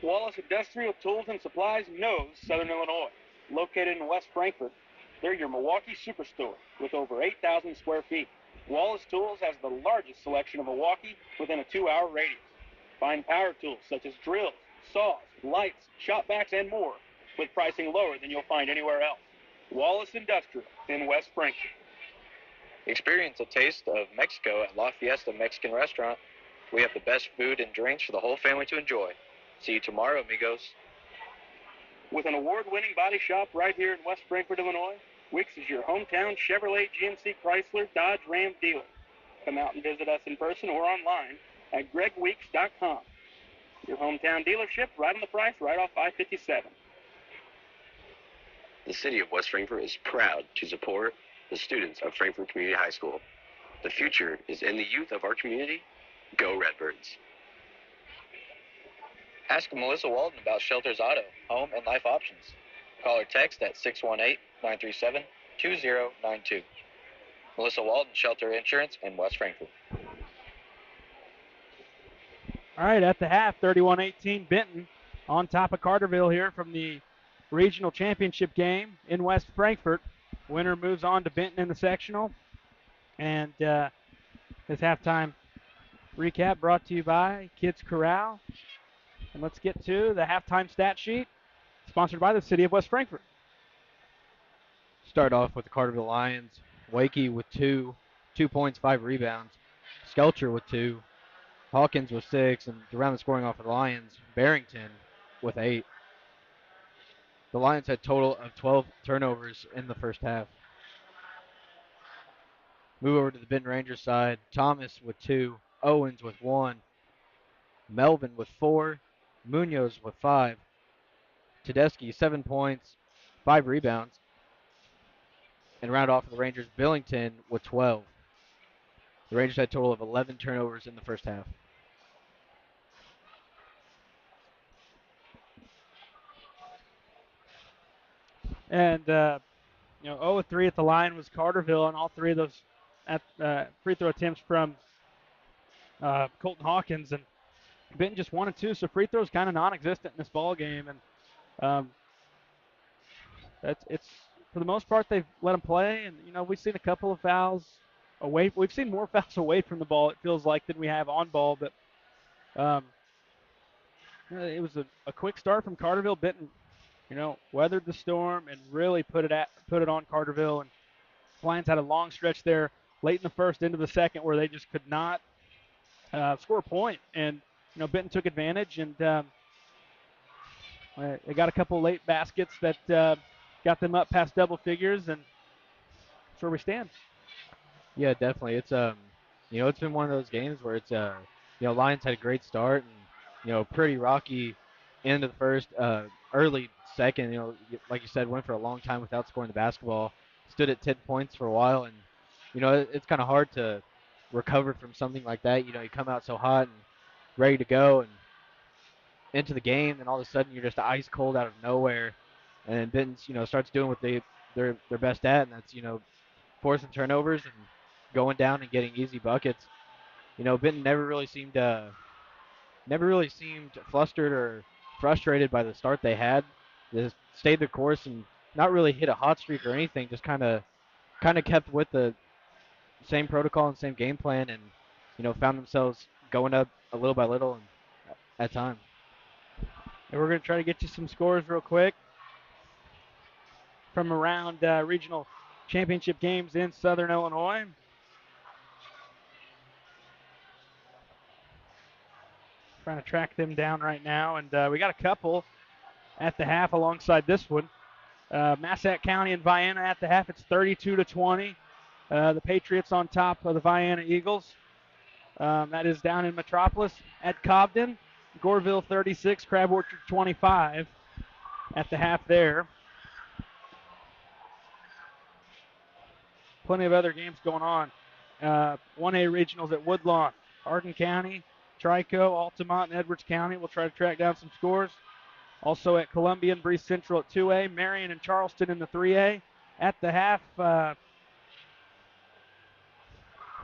Wallace Industrial Tools and Supplies knows Southern Illinois. Located in West Frankfort, they're your Milwaukee superstore with over 8,000 square feet. Wallace Tools has the largest selection of Milwaukee within a 2-hour radius. Find power tools such as drills, saws, lights, shop vacs, and more with pricing lower than you'll find anywhere else. Wallace Industrial in West Frankfort. Experience a taste of Mexico at La Fiesta Mexican Restaurant. We have the best food and drinks for the whole family to enjoy. See you tomorrow, amigos. With an award-winning body shop right here in West Frankfort, Illinois, Wicks is your hometown Chevrolet, GMC, Chrysler, Dodge, Ram dealer. Come out and visit us in person or online at gregweeks.com. Your hometown dealership, right on the price, right off I-57. The city of West Frankfort is proud to support the students of Frankfort Community High School. The future is in the youth of our community. Go Redbirds. Ask Melissa Walden about Shelter's Auto, Home, and Life options. Call or text at 618-937-2092. Melissa Walden, Shelter Insurance in West Frankfort. All right, at the half, 31-18 Benton on top of Carterville here from the regional championship game in West Frankfort. Winner moves on to Benton in the sectional. And this halftime recap brought to you by Kids Corral. And let's get to the halftime stat sheet, sponsored by the city of West Frankfort. Start off with the Carterville Lions. Wakey with 2 points, 5 rebounds. Skelcher with 2. Hawkins with 6, and around the scoring off of the Lions, Barrington with 8. The Lions had a total of 12 turnovers in the first half. Move over to the Benton Rangers side. Thomas with 2, Owens with 1, Melvin with 4, Munoz with 5, Tedeschi 7 points, 5 rebounds. And round off for the Rangers, Billington with 12. The Rangers had a total of 11 turnovers in the first half. And 0 of 3 at the line was Carterville, and all three of those free throw attempts from Colton Hawkins. And Benton just 1 and 2, so free throws kind of non-existent in this ball game. And um, it's for the most part they've let them play. And we've seen a couple of fouls away. We've seen more fouls away from the ball, it feels like, than we have on ball. But um, it was a quick start from Carterville. Benton, weathered the storm and really put it on Carterville. And Lions had a long stretch there late in the first into the second where they just could not score a point. And, Benton took advantage, and they got a couple late baskets that got them up past double figures, and that's where we stand. Yeah, definitely. It's been one of those games where Lions had a great start and pretty rocky end of the first, early second. Like you said, went for a long time without scoring the basketball. Stood at 10 points for a while, and it's kind of hard to recover from something like that. You come out so hot and ready to go and into the game, and all of a sudden you're just ice cold out of nowhere. And Benton, starts doing what they're best at, and that's forcing turnovers and going down and getting easy buckets. Benton never really seemed flustered or frustrated by the start they had. They just stayed the course and not really hit a hot streak or anything. Just kind of kept with the same protocol and same game plan, and found themselves going up a little by little and at time. And we're going to try to get you some scores real quick from around regional championship games in Southern Illinois. Trying to track them down right now, and we got a couple at the half alongside this one. Massac County and Vienna at the half, it's 32-20. The Patriots on top of the Vienna Eagles. That is down in Metropolis. At Cobden, Goreville 36, Crab Orchard 25 at the half there. Plenty of other games going on. 1A regionals at Woodlawn, Hardin County, Trico, Altamont, and Edwards County. We'll try to track down some scores. Also at Columbia and Breese Central at 2A, Marion and Charleston in the 3A. At the half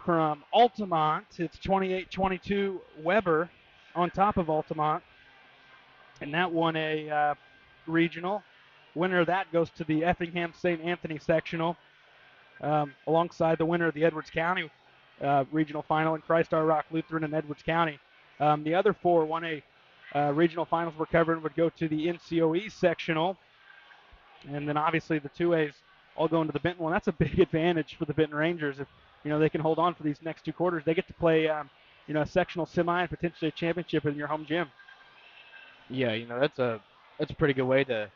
from Altamont, it's 28-22 Weber on top of Altamont. And that won a regional. Winner of that goes to the Effingham St. Anthony sectional, alongside the winner of the Edwards County regional final and Christ Our Rock Lutheran in Edwards County. The other 4 1A regional finals we're covering would go to the NCOE sectional. And then obviously the 2As all going to the Benton one. That's a big advantage for the Benton Rangers. If they can hold on for these next 2 quarters, they get to play a sectional semi and potentially a championship in your home gym. Yeah, that's a pretty good way to,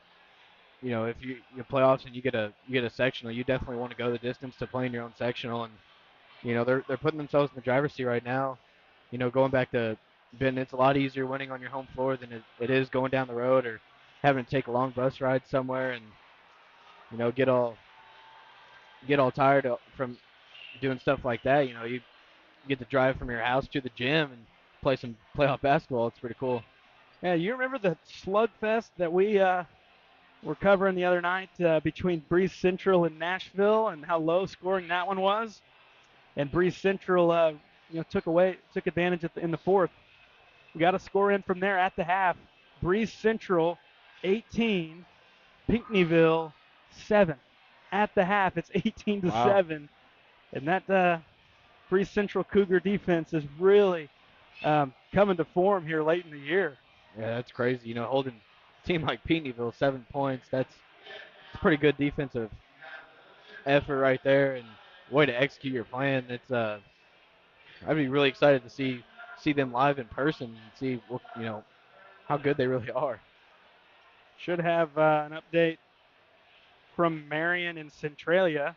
if you playoffs and you get a sectional, you definitely want to go the distance to playing your own sectional. And they're putting themselves in the driver's seat right now. Going back to Benton, it's a lot easier winning on your home floor than it is going down the road or having to take a long bus ride somewhere and get all tired from doing stuff like that. You get to drive from your house to the gym and play some playoff basketball. It's pretty cool. Yeah, you remember the slugfest that we were covering the other night between Breese Central and Nashville, and how low scoring that one was? And Breese Central, took advantage in the fourth. We got a score in from there at the half. Breese Central 18, Pinckneyville 7. At the half, it's 18-7, and that Breese Central Cougar defense is really coming to form here late in the year. Yeah, that's crazy. Holding a team like Pinckneyville 7 points, that's pretty good defensive effort right there, and way to execute your plan. I'd be really excited to see them live in person and see how good they really are. Should have an update from Marion and Centralia.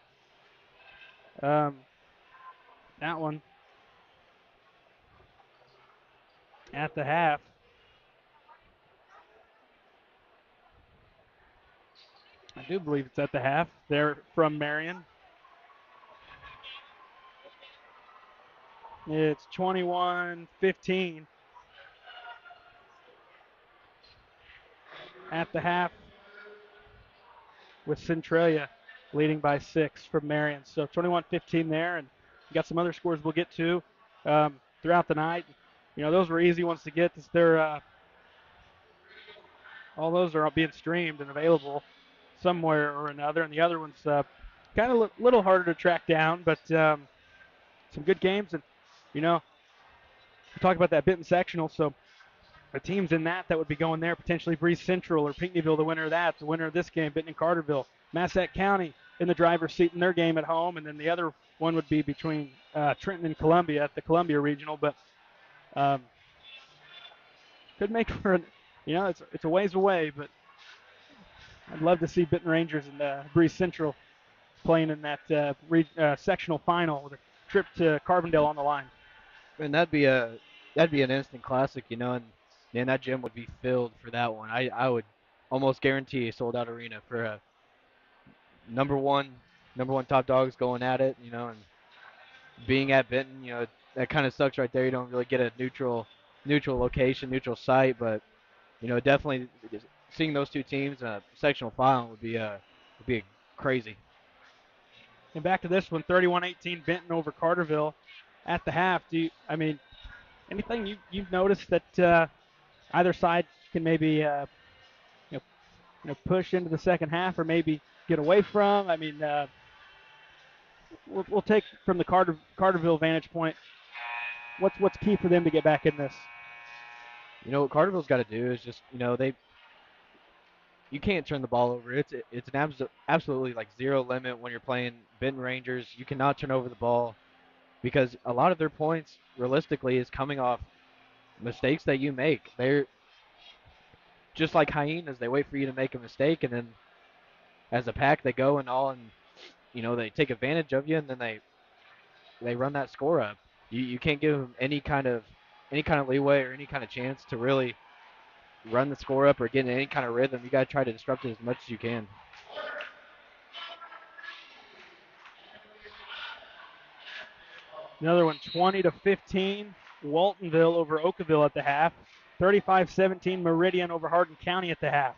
That one at the half. I do believe it's at the half. They're from Marion. It's 21-15 at the half, with Centralia leading by 6 from Marion. So 21-15 there, and we got some other scores we'll get to throughout the night. Those were easy ones to get. All those are being streamed and available somewhere or another, and the other ones kind of a little harder to track down, but some good games. And we talk about that Benton sectional, so the teams in that would be going there, potentially Breeze Central or Pinckneyville, the winner of that. The winner of this game, Benton and Carterville. Massac County in the driver's seat in their game at home, and then the other one would be between Trenton and Columbia at the Columbia Regional. But could make for it's a ways away, but I'd love to see Benton Rangers and Breeze Central playing in that sectional final with a trip to Carbondale on the line. And that'd be an instant classic, and man, that gym would be filled for that one. I would almost guarantee a sold out arena for a number one top dogs going at it, and being at Benton, that kind of sucks right there. You don't really get a neutral location, neutral site, but definitely seeing those two teams in a sectional final would be crazy. And back to this one, 31-18 Benton over Carterville at the half. Anything you've noticed that either side can maybe push into the second half or maybe get away from? We'll take from the Carterville vantage point. What's key for them to get back in this? What Carterville's got to do is just you can't turn the ball over. It's an absolutely like zero limit when you're playing Benton Rangers. You cannot turn over the ball because a lot of their points realistically is coming off mistakes that you make. They're just like hyenas. They wait for you to make a mistake, and then as a pack they go and they take advantage of you, and then they run that score up. You can't give them any kind of leeway or any kind of chance to really run the score up or get in any kind of rhythm. You got to try to disrupt it as much as you can. Another one, 20-15, Waltonville over Oakville at the half. 35-17, Meridian over Hardin County at the half.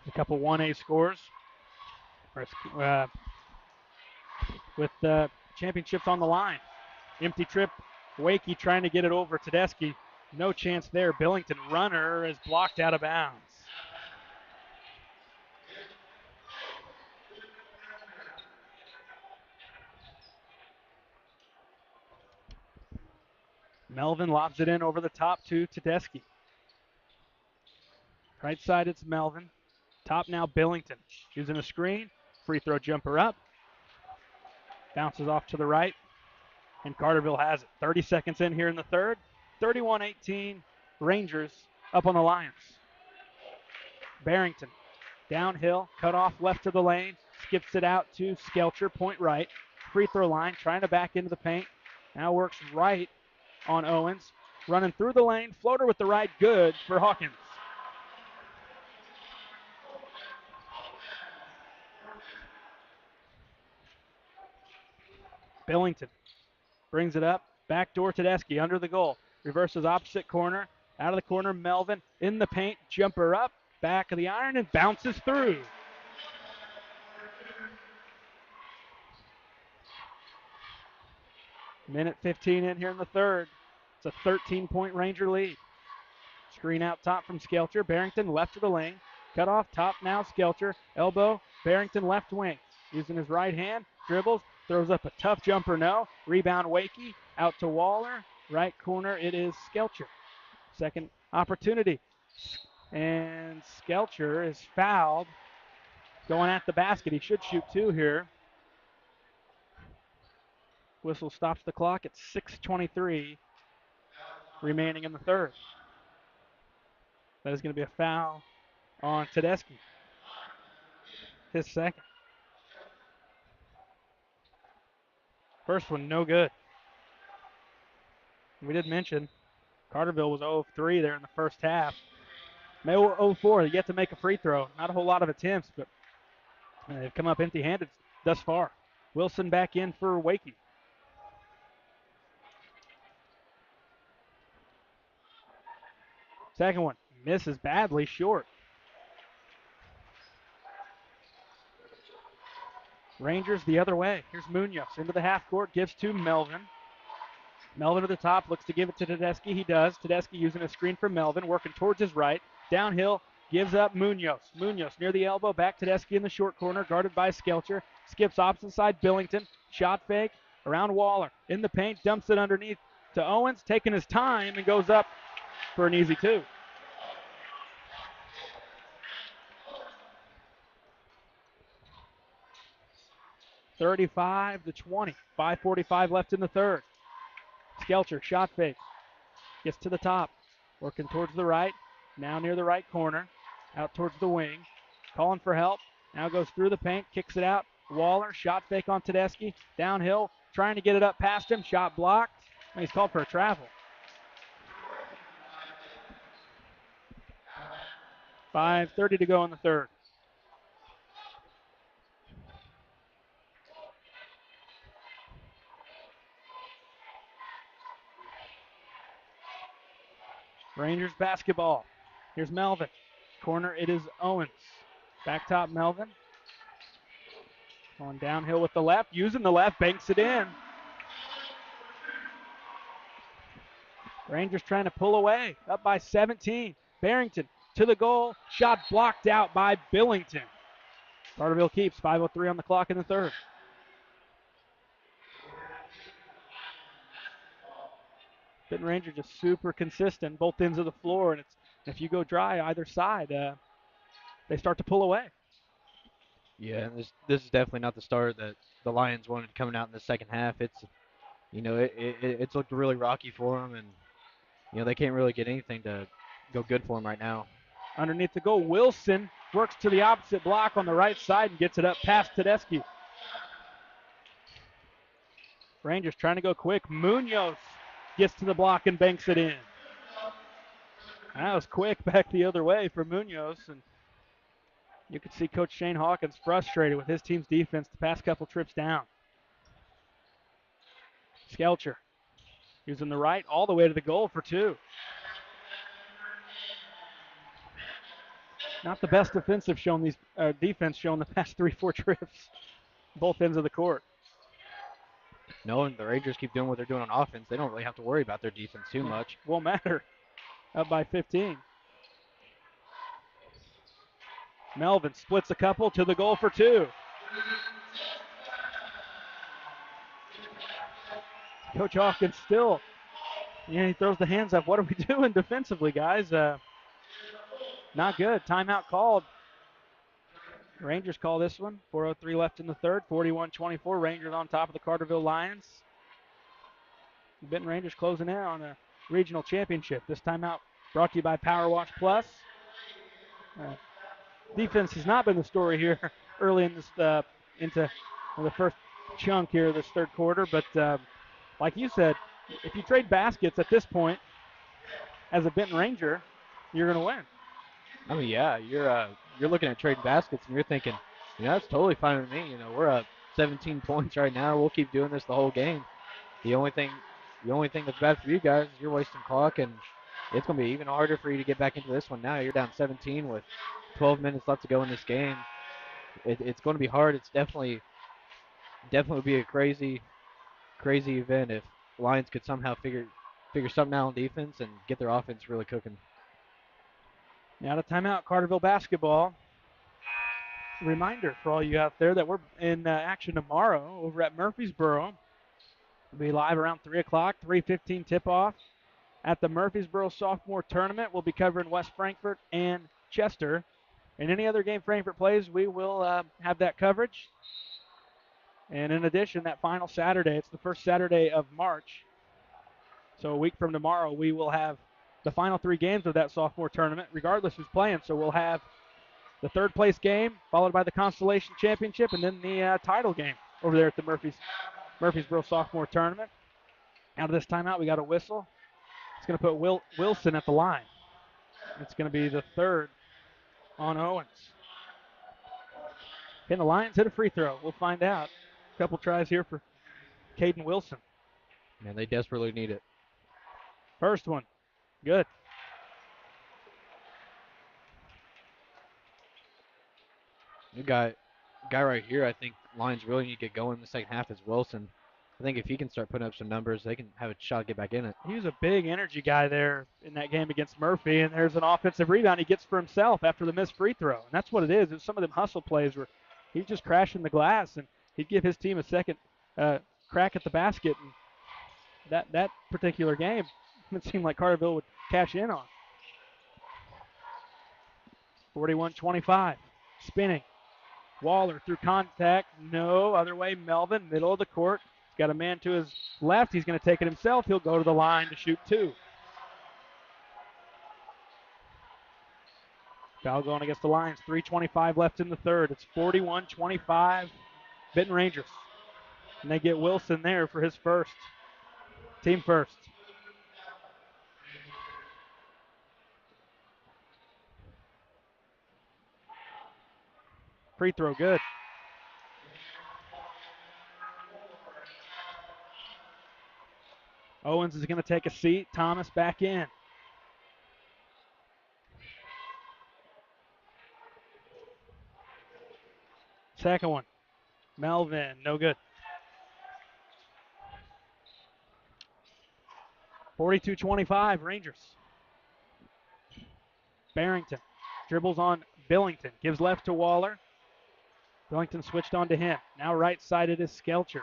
A couple 1A scores with championships on the line. Empty trip, Wakey trying to get it over Tedeschi. No chance there. Billington runner is blocked out of bounds. Melvin lobs it in over the top to Tedeschi. Right side, it's Melvin. Top now, Billington. Using a screen. Free throw jumper up. Bounces off to the right. And Carterville has it. 30 seconds in here in the third. 31-18, Rangers up on the Lions. Barrington downhill, cut off left to the lane. Skips it out to Skelcher, point right. Free throw line, trying to back into the paint. Now works right on Owens. Running through the lane, floater with the right, good for Hawkins. Billington brings it up. Backdoor Tedeschi under the goal. Reverses opposite corner. Out of the corner, Melvin in the paint. Jumper up. Back of the iron and bounces through. Minute 15 in here in the third. It's a 13-point Ranger lead. Screen out top from Skelcher. Barrington left to the lane. Cut off top now, Skelcher. Elbow, Barrington left wing. Using his right hand, dribbles, throws up a tough jumper, no. Rebound, Wakey, out to Waller. Right corner, it is Skelcher. Second opportunity. And Skelcher is fouled. Going at the basket. He should shoot two here. Whistle stops the clock at 6:23 remaining in the third. That is going to be a foul on Tedeschi. His second. First one, no good. We did mention Carterville was 0 of 3 there in the first half. May 0 of 4, yet to make a free throw. Not a whole lot of attempts, but they've come up empty-handed thus far. Wilson back in for Wakey. Second one misses badly short. Rangers the other way. Here's Munoz into the half court, gives to Melvin. Melvin to the top, looks to give it to Tedeschi. He does. Tedeschi using a screen for Melvin, working towards his right. Downhill, gives up Munoz. Munoz near the elbow, back Tedeschi in the short corner, guarded by Skelcher. Skips opposite side, Billington. Shot fake around Waller. In the paint, dumps it underneath to Owens, taking his time and goes up for an easy two. (35-20). 5:45 left in the third. Skelcher, shot fake. Gets to the top. Working towards the right. Now near the right corner. Out towards the wing. Calling for help. Now goes through the paint. Kicks it out. Waller, shot fake on Tedeschi. Downhill. Trying to get it up past him. Shot blocked. And he's called for a travel. 5:30 to go in the third. Rangers basketball. Here's Melvin. Corner, it is Owens. Back top, Melvin. Going downhill with the left. Using the left, banks it in. Rangers trying to pull away. Up by 17. Barrington to the goal. Shot blocked out by Billington. Carterville keeps. 5:03 on the clock in the third. Benton Rangers just super consistent, both ends of the floor, and if you go dry either side, they start to pull away. Yeah, and this is definitely not the start that the Lions wanted coming out in the second half. It's looked really rocky for them, and they can't really get anything to go good for them right now. Underneath the goal, Wilson works to the opposite block on the right side and gets it up past Tedeschi. Rangers trying to go quick. Munoz gets to the block and banks it in. That was quick back the other way for Munoz, and you could see Coach Shane Hawkins frustrated with his team's defense the past couple trips down. Skelcher using the right all the way to the goal for two. Not the best defense shown the past 3-4 trips, both ends of the court. No, and the Rangers keep doing what they're doing on offense. They don't really have to worry about their defense too much. Won't matter. Up by 15. Melvin splits a couple to the goal for two. Coach Hawkins still, he throws the hands up. What are we doing defensively, guys? Not good. Timeout called. Rangers call this one. 4:03 left in the third. 41-24. Rangers on top of the Carterville Lions. Benton Rangers closing in on a regional championship. This timeout brought to you by Power Wash Plus. Defense has not been the story here early in this into the first chunk here of this third quarter, but like you said, if you trade baskets at this point as a Benton Ranger, you're going to win. I mean, yeah, you're looking at trading baskets and you're thinking, that's totally fine with me. We're up 17 points right now. We'll keep doing this the whole game. The only thing that's bad for you guys is you're wasting clock, and it's going to be even harder for you to get back into this one now. You're down 17 with 12 minutes left to go in this game. It's going to be hard. It's definitely be a crazy event if Lions could somehow figure something out on defense and get their offense really cooking. Now to timeout, Carterville basketball. Reminder for all you out there that we're in action tomorrow over at Murfreesboro. We'll be live around 3 o'clock, 3:15 tip-off at the Murfreesboro Sophomore Tournament. We'll be covering West Frankfort and Chester. And any other game Frankfort plays, we will have that coverage. And in addition, that final Saturday, it's the first Saturday of March. So a week from tomorrow, we will have the final 3 games of that sophomore tournament, regardless who's playing. So we'll have the third place game, followed by the Constellation Championship, and then the title game over there at the Murfreesboro Sophomore Tournament. Out of this timeout, we got a whistle. It's going to put Wilson at the line. It's going to be the third on Owens. Can the Lions hit a free throw? We'll find out. A couple tries here for Caden Wilson. Man, they desperately need it. First one. Good. The guy right here, I think Lions really need to get going in the second half is Wilson. I think if he can start putting up some numbers, they can have a shot to get back in it. He was a big energy guy there in that game against Murphy, and there's an offensive rebound he gets for himself after the missed free throw. And that's what it is. It's some of them hustle plays where he's just crashing the glass, and he'd give his team a second crack at the basket. And that particular game, it seemed like Carterville would cash in on. 41-25, spinning. Waller through contact. No, other way. Melvin, middle of the court. He's got a man to his left. He's going to take it himself. He'll go to the line to shoot 2. Foul going against the Lions. 3:25 left in the third. It's 41-25, Benton Rangers. And they get Wilson there for his first. Team first. Free throw good. Owens is going to take a seat. Thomas back in. Second one. Melvin, no good. 42-25, Rangers. Barrington dribbles on Billington. Gives left to Waller. Billington switched on to him. Now right sided is Skelcher.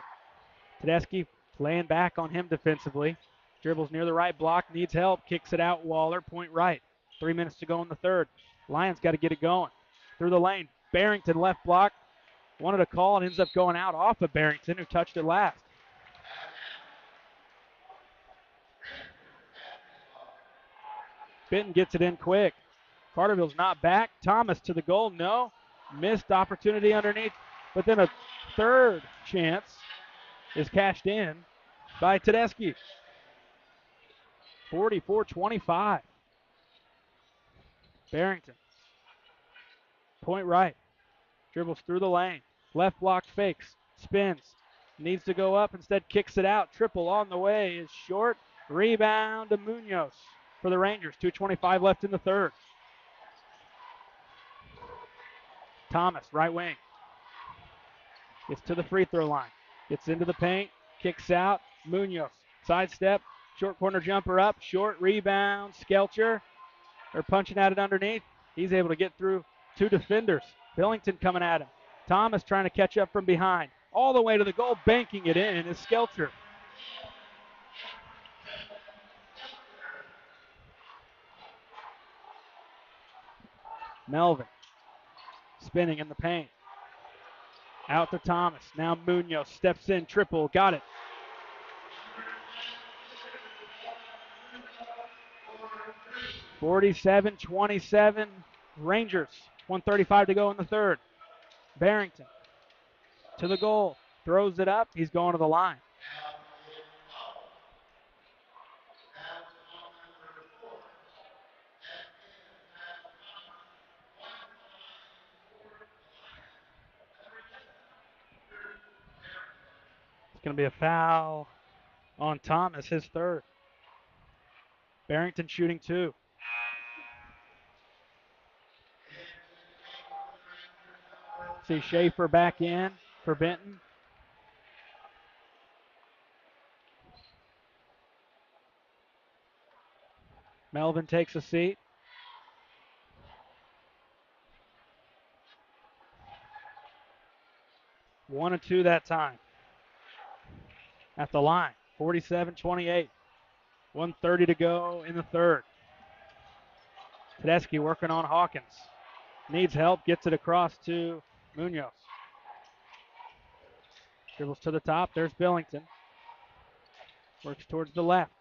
Tedeschi laying back on him defensively. Dribbles near the right block. Needs help. Kicks it out. Waller, point right. 3 minutes to go in the third. Lions got to get it going. Through the lane. Barrington left block. Wanted a call and ends up going out off of Barrington, who touched it last. Benton gets it in quick. Carterville's not back. Thomas to the goal. No. Missed opportunity underneath. But then a third chance is cashed in by Tedeschi. 44-25. Barrington. Point right. Dribbles through the lane. Left block fakes. Spins. Needs to go up. Instead kicks it out. Triple on the way is short. Rebound to Munoz for the Rangers. 2:25 left in the third. Thomas, right wing. Gets to the free throw line. Gets into the paint. Kicks out. Munoz. Sidestep. Short corner jumper up. Short rebound. Skelcher. They're punching at it underneath. He's able to get through 2 defenders. Billington coming at him. Thomas trying to catch up from behind. All the way to the goal. Banking it in is Skelcher. Melvin. Spinning in the paint. Out to Thomas. Now Munoz steps in. Triple. Got it. (47-27) Rangers. 1:35 to go in the third. Barrington to the goal. Throws it up. He's going to the line. It's going to be a foul on Thomas, his third. Barrington shooting 2. See Schaefer back in for Benton. Melvin takes a seat. One and 2 that time. At the line. 47-28. 1:30 to go in the third. Tedeschi working on Hawkins. Needs help. Gets it across to Munoz. Dribbles to the top. There's Billington. Works towards the left.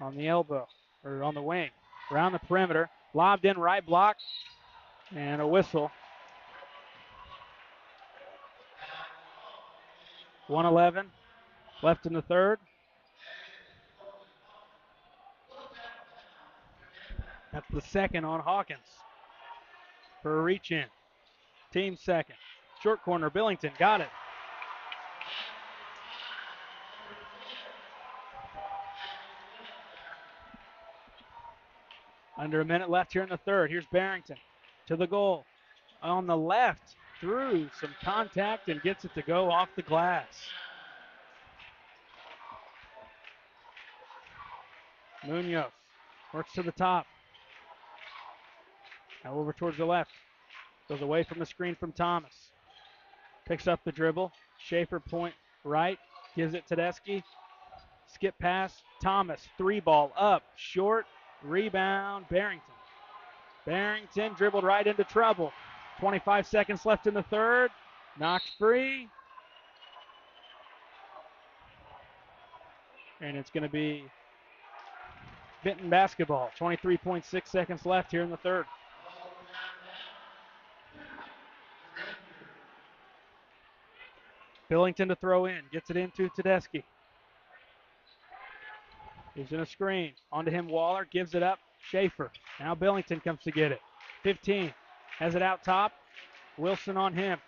On the elbow. Or on the wing. Around the perimeter. Lobbed in right block. And a whistle. 1:11 left in the third. That's the second on Hawkins for a reach in. Team second. Short corner, Billington got it. Under a minute left here in the third. Here's Barrington to the goal. on the left through some contact and gets it to go off the glass. Munoz works to the top. Now over towards the left. Goes away from the screen from Thomas. Picks up the dribble. Schaefer point right. Gives it to Tedeschi. Skip pass. Thomas. 3-ball up. Short. Rebound. Barrington. Barrington dribbled right into trouble. 25 seconds left in the third. Knocked free. And it's going to be Benton basketball. 23.6 seconds left here in the third. Billington to throw in. Gets it into Tedeschi. He's in a screen. Onto him, Waller. Gives it up. Schaefer. Now Billington comes to get it. 15. Has it out top. Wilson on him.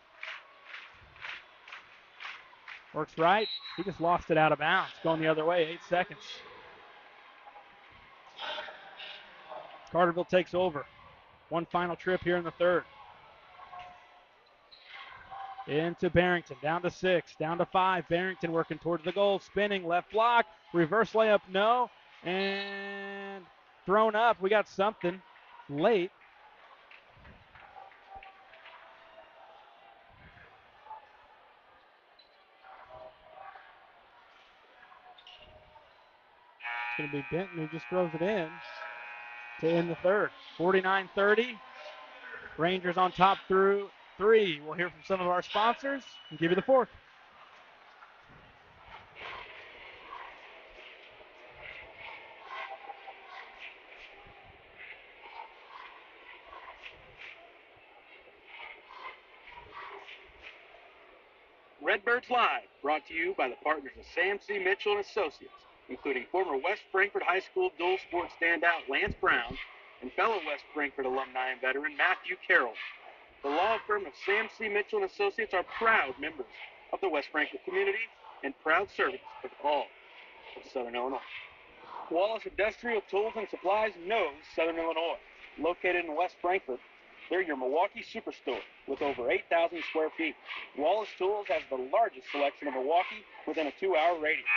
Works right. He just lost it out of bounds. Going the other way. 8 seconds. Carterville takes over. One final trip here in the third. Into Barrington. Down to 6. Down to 5. Barrington working towards the goal. Spinning. Left block. Reverse layup. No. And thrown up. We got something late. It's going to be Benton who just throws it in to end the third. 49-30. Rangers on top through 3. We'll hear from some of our sponsors and give you the fourth. Redbirds Live, brought to you by the partners of Sam C. Mitchell and Associates, including former West Frankfort High School dual sport standout Lance Brown and fellow West Frankfort alumni and veteran Matthew Carroll. The law firm of Sam C. Mitchell and Associates are proud members of the West Frankfort community and proud servants of all of Southern Illinois. Wallace Industrial Tools and Supplies knows Southern Illinois. Located in West Frankfort, they're your Milwaukee superstore with over 8,000 square feet. Wallace Tools has the largest selection of Milwaukee within a 2-hour radius.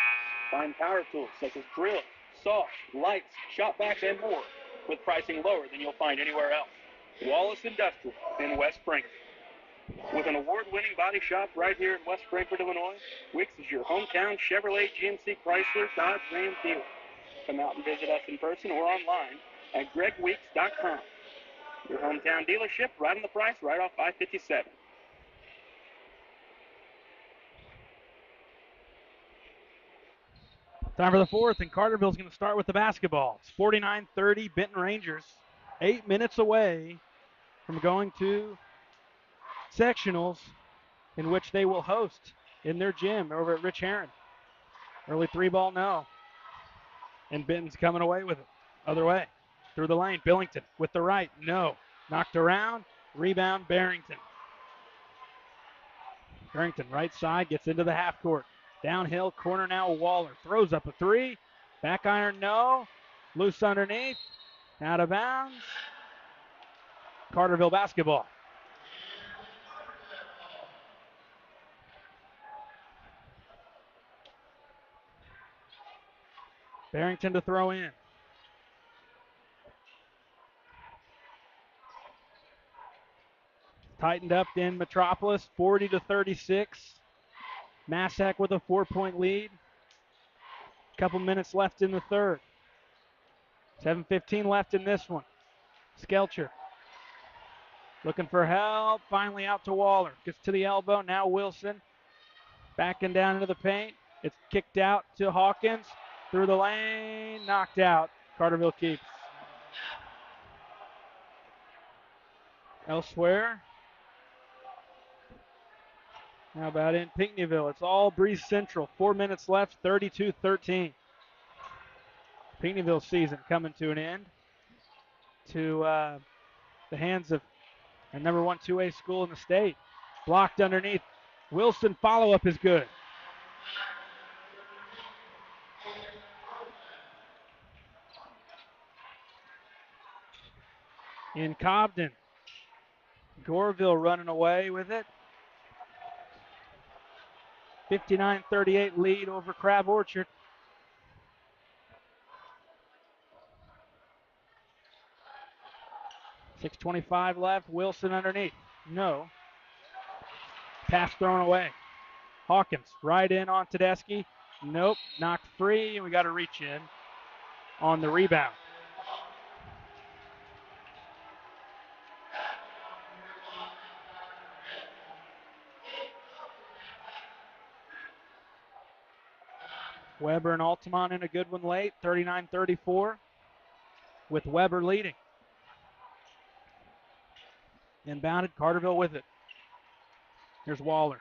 Find power tools such as drills, saws, lights, shop vacs, and more with pricing lower than you'll find anywhere else. Wallace Industrial in West Frankfort. With an award-winning body shop right here in West Frankfort, Illinois, Wicks is your hometown Chevrolet, GMC, Chrysler, Dodge, Ram dealer. Come out and visit us in person or online at gregweeks.com. Your hometown dealership, right on the price, right off I-57. Time for the fourth, and Carterville's going to start with the basketball. It's 49-30, Benton Rangers. 8 minutes away from going to sectionals in which they will host in their gym over at Rich Herron. Early 3-ball, no. And Benton's coming away with it. Other way. Through the lane. Billington with the right. No. Knocked around. Rebound, Barrington. Barrington, right side, gets into the half court. Downhill, corner now, Waller. Throws up a 3. Back iron, no. Loose underneath. Out of bounds. Carterville basketball. Barrington to throw in. Tightened up in Metropolis, 40-36. Massac with a 4-point lead. Couple minutes left in the third. 7:15 left in this one. Skelcher looking for help. Finally out to Waller. Gets to the elbow. Now Wilson backing down into the paint. It's kicked out to Hawkins. Through the lane. Knocked out. Carterville keeps. Elsewhere. How about in Pinckneyville? It's all Breeze Central. 4 minutes left, 32-13. Pinckneyville season coming to an end. To the hands of a number 1 2A school in the state. Blocked underneath. Wilson follow-up is good. In Cobden. Goreville running away with it. 59-38 lead over Crab Orchard. .625 left. Wilson underneath. No. Pass thrown away. Hawkins right in on Tedeschi. Nope. Knocked free, and we got to reach in on the rebound. Weber and Altamont in a good one late, 39-34, with Weber leading. Inbounded, Carterville with it. Here's Waller.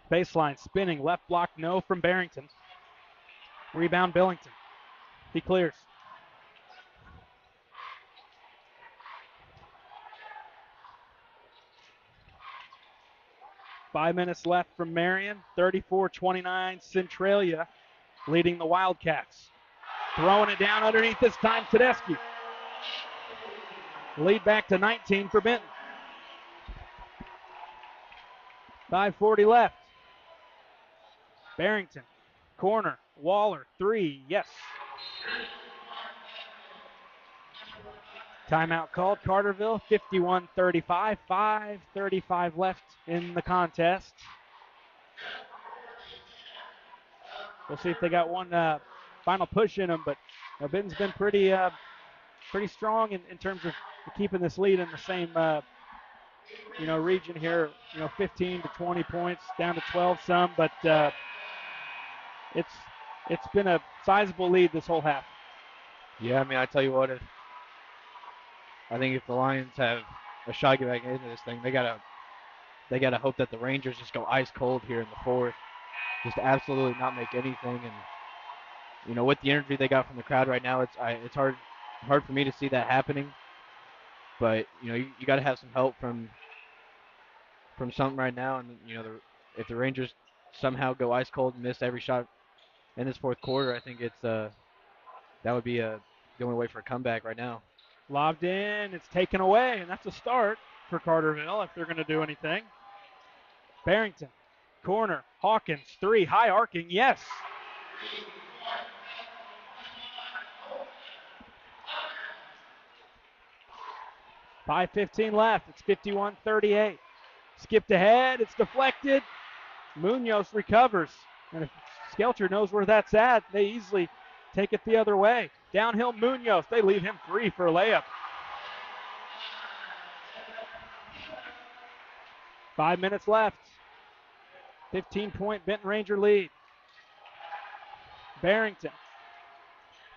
Baseline, spinning, left block, no from Barrington. Rebound, Billington. He clears. Five minutes left from Marion, 34-29, Centralia leading the Wildcats. Throwing it down underneath this time, Tedeschi. Lead back to 19 for Benton. 5:40 left. Barrington, corner, Waller, three, yes. Timeout called, Carterville, 51-35, 5:35 left in the contest. We'll see if they got one final push in them, but Benton's been pretty strong in terms of keeping this lead in the same region here. 15 to 20 points, down to 12 some, but it's been a sizable lead this whole half. Yeah, I tell you what, I think if the Lions have a shot to get back into this thing, they gotta hope that the Rangers just go ice cold here in the fourth, just absolutely not make anything. And with the energy they got from the crowd right now, it's hard for me to see that happening. But you got to have some help from something right now, and if the Rangers somehow go ice cold and miss every shot in this fourth quarter, I think that would be the only way for a comeback right now. Lobbed in, it's taken away, and that's a start for Carterville if they're going to do anything. Barrington, corner, Hawkins, three, high arcing, yes. .5:15 left, it's 51-38. Skipped ahead, it's deflected. Munoz recovers, and if Skelcher knows where that's at, they easily take it the other way. Downhill, Munoz, they leave him free for a layup. 5 minutes left. 15-point Benton Ranger lead. Barrington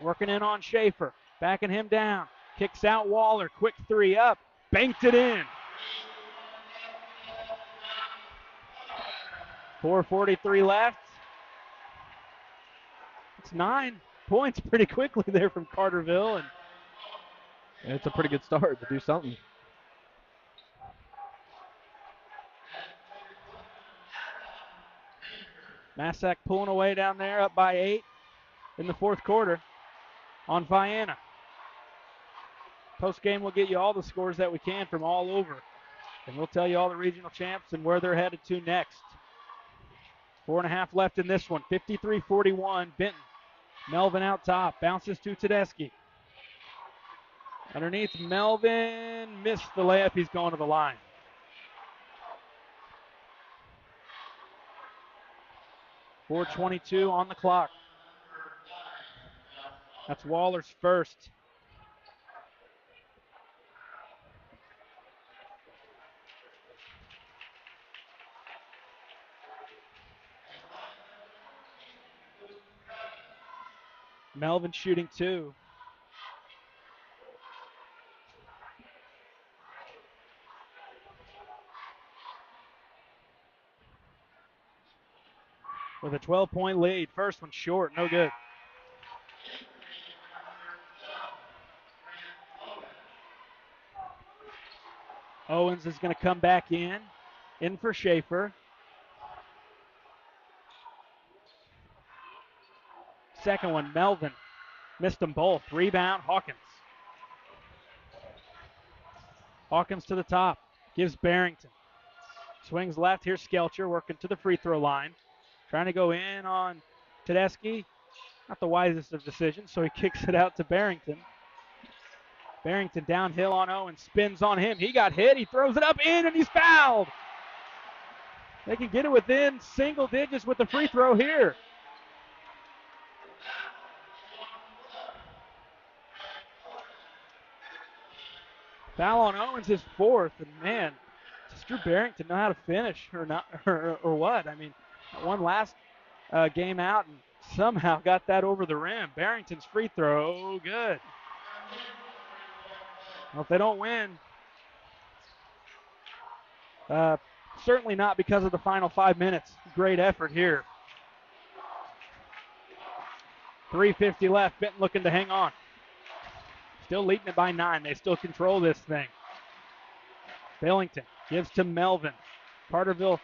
working in on Schaefer, backing him down. Kicks out Waller, quick three up, banked it in. 4:43 left. It's 9 points pretty quickly there from Carterville, and it's a pretty good start to do something. Massac pulling away down there, up by 8 in the fourth quarter on Vienna. Post game, we'll get you all the scores that we can from all over, and we'll tell you all the regional champs and where they're headed to next. 4.5 left in this one. 53-41, Benton. Melvin out top, bounces to Tedeschi. Underneath, Melvin missed the layup. He's going to the line. .422 on the clock. That's Waller's first. Melvin shooting 2. With a 12-point lead. First one short, no good. Owens is going to come back in for Schaefer. Second one, Melvin. Missed them both. Rebound, Hawkins. Hawkins to the top. Gives Barrington. Swings left. Here's Skelcher working to the free throw line. Trying to go in on Tedeschi. Not the wisest of decisions, so he kicks it out to Barrington. Barrington downhill on Owens. Spins on him. He got hit. He throws it up in, and he's fouled. They can get it within single digits with the free throw here. Foul on Owens, his fourth, and man, does Drew Barrington know how to finish or not, or what? I mean, one last game out and somehow got that over the rim. Barrington's free throw, good. Well, if they don't win, certainly not because of the final 5 minutes. Great effort here. 3:50 left. Benton looking to hang on. Still leading it by 9. They still control this thing. Billington gives to Melvin. Carterville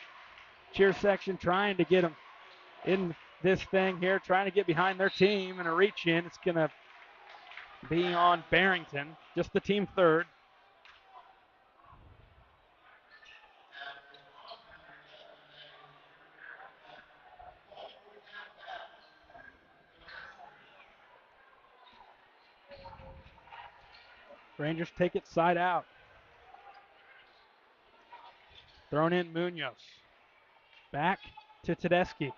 cheer section trying to get him in this thing here, trying to get behind their team, and a reach in. It's going to be on Barrington, just the team third. Rangers take it side out. Thrown in Munoz. Back to Tedeschi.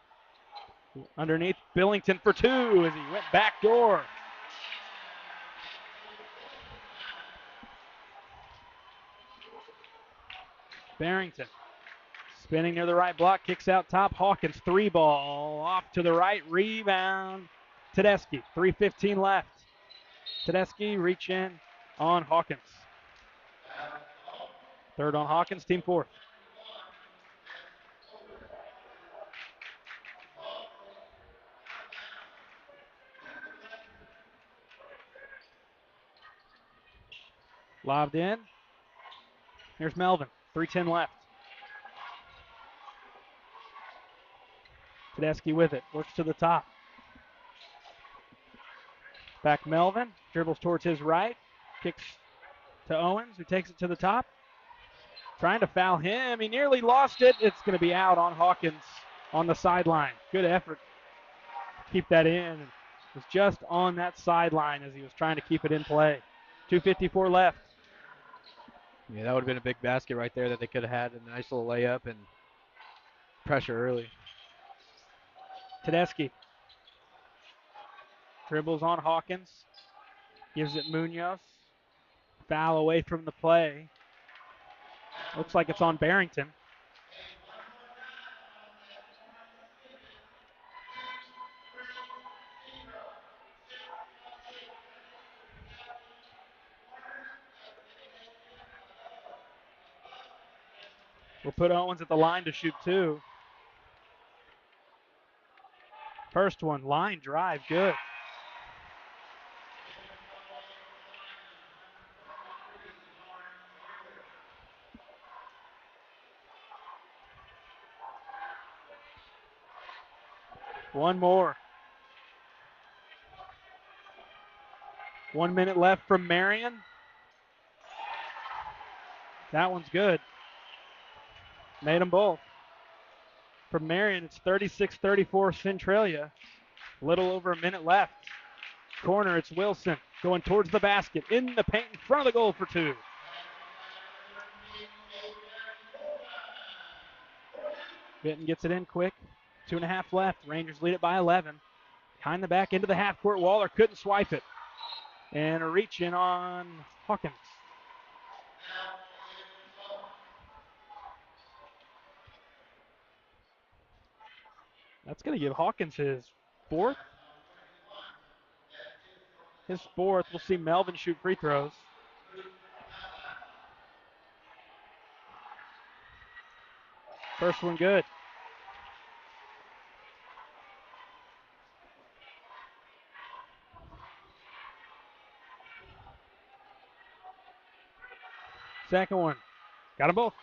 Underneath Billington for two as he went back door. Barrington spinning near the right block, kicks out top. Hawkins, three ball off to the right, rebound. Tedeschi, 3:15 left. Tedeschi reach in on Hawkins. Third on Hawkins, team fourth. Lobbed in. Here's Melvin, 3:10 left. Tedeschi with it, works to the top. Back Melvin, dribbles towards his right, kicks to Owens, who takes it to the top. Trying to foul him, he nearly lost it. It's going to be out on Hawkins on the sideline. Good effort to keep that in. It was just on that sideline as he was trying to keep it in play. 2:54 left. Yeah, that would have been a big basket right there that they could have had. A nice little layup and pressure early. Tedeschi dribbles on Hawkins. Gives it Munoz. Foul away from the play. Looks like it's on Barrington. We'll put Owens at the line to shoot two. First one, line drive, good. One more. 1 minute left from Marion. That one's good. Made them both. From Marion, it's 36-34 Centralia. A little over a minute left. Corner, it's Wilson going towards the basket. In the paint in front of the goal for two. Benton gets it in quick. 2.5 left. Rangers lead it by 11. Behind the back into the half-court. Waller couldn't swipe it. And a reach in on Hawkins. That's going to give Hawkins his fourth. His fourth. We'll see Melvin shoot free throws. First one good. Second one. Got them both.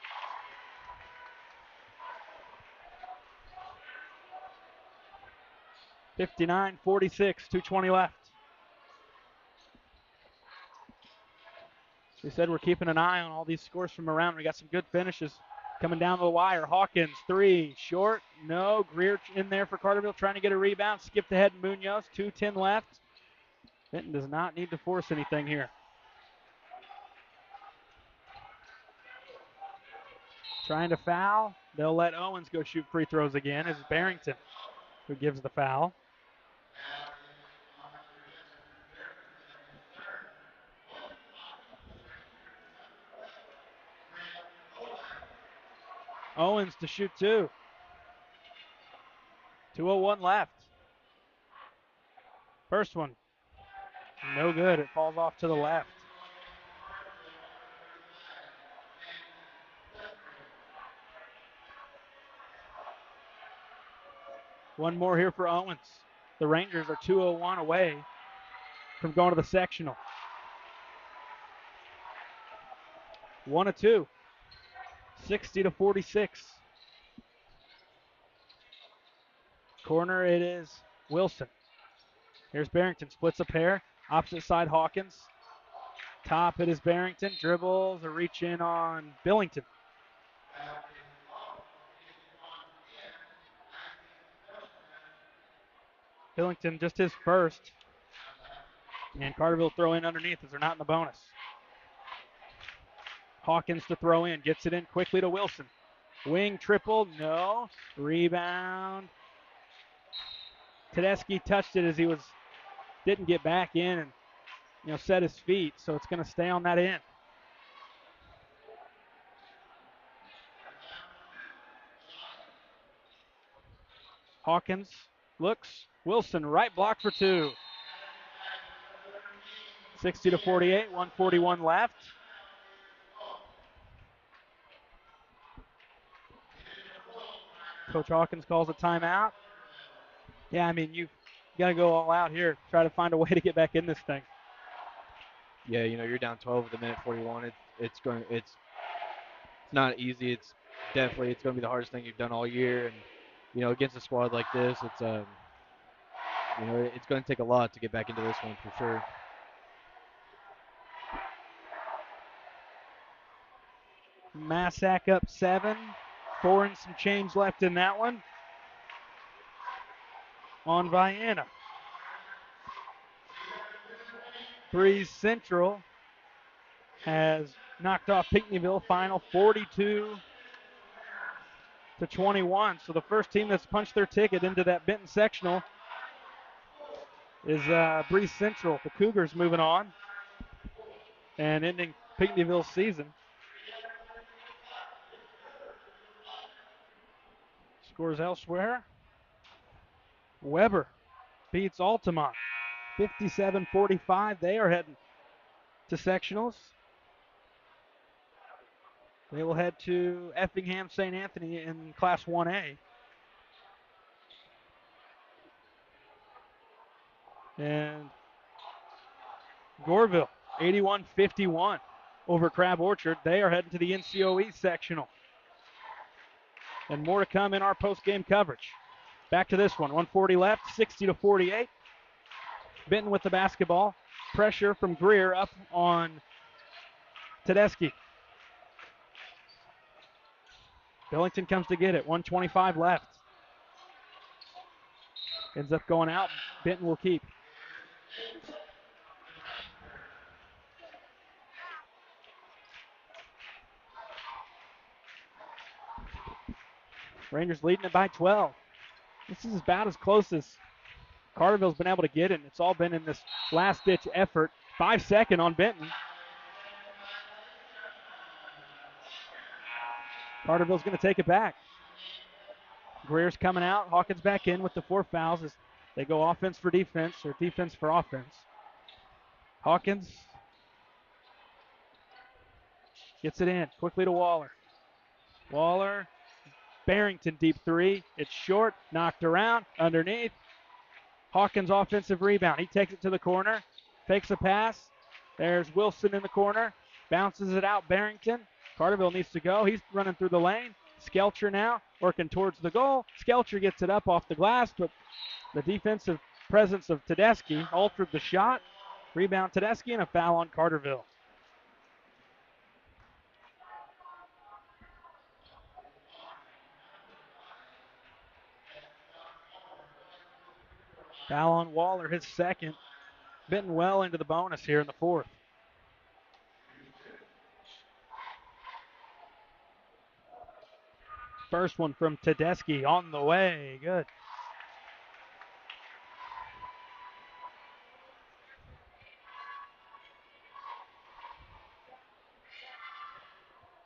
(59-46), 2:20 left. We said we're keeping an eye on all these scores from around. We got some good finishes coming down the wire. Hawkins, 3, short, no. Greer in there for Carterville, trying to get a rebound. Skipped ahead Munoz, 2:10 left. Benton does not need to force anything here. Trying to foul. They'll let Owens go shoot free throws again. It's Barrington who gives the foul. Owens to shoot 2. 2:01 left. First one, no good. It falls off to the left. One more here for Owens. The Rangers are 2:01 away from going to the sectional. 1 of 2. 60-46. Corner it is Wilson. Here's Barrington, splits a pair. Opposite side Hawkins. Top it is Barrington. Dribbles, a reach in on Billington. Billington just his first. And Carterville throw in underneath as they're not in the bonus. Hawkins to throw in, gets it in quickly to Wilson. Wing triple, no. Rebound. Tedeschi touched it as he didn't get back in and set his feet, so it's going to stay on that end. Hawkins looks. Wilson, right block for 2. 60-48, 1:41 left. Coach Hawkins calls a timeout. Yeah, I mean, you've got to go all out here, try to find a way to get back in this thing. Yeah, you're down 12 with the minute 41. It's not easy. It's going to be the hardest thing you've done all year, and against a squad like this, it's it's going to take a lot to get back into this one for sure. Massac up 7. 4 and some change left in that one. On Vienna. Breeze Central has knocked off Pinckneyville, final 42-21. So the first team that's punched their ticket into that Benton sectional is Breeze Central. The Cougars moving on and ending Pinckneyville's season. Scores elsewhere. Weber beats Altamont 57-45. They are heading to sectionals. They will head to Effingham St. Anthony in Class 1A. And Goreville 81-51 over Crab Orchard. They are heading to the NCOE sectional. And more to come in our post-game coverage. Back to this one. 1:40 left, 60-48. Benton with the basketball. Pressure from Greer up on Tedeschi. Billington comes to get it. 1:25 left. Ends up going out. Benton will keep. Rangers leading it by 12. This is about as close as Carterville's been able to get it. It's all been in this last-ditch effort. 5-second on Benton. Carterville's going to take it back. Greer's coming out. Hawkins back in with the 4 fouls as they go offense for defense or defense for offense. Hawkins gets it in quickly to Waller. Waller, Barrington deep 3. It's short, knocked around, underneath. Hawkins offensive rebound. He takes it to the corner, fakes a pass. There's Wilson in the corner, bounces it out Barrington. Carterville needs to go. He's running through the lane. Skelcher now working towards the goal. Skelcher gets it up off the glass, but the defensive presence of Tedeschi altered the shot. Rebound Tedeschi and a foul on Carterville. Foul on Waller, his second. Benton well into the bonus here in the fourth. First one from Tedeschi on the way. Good.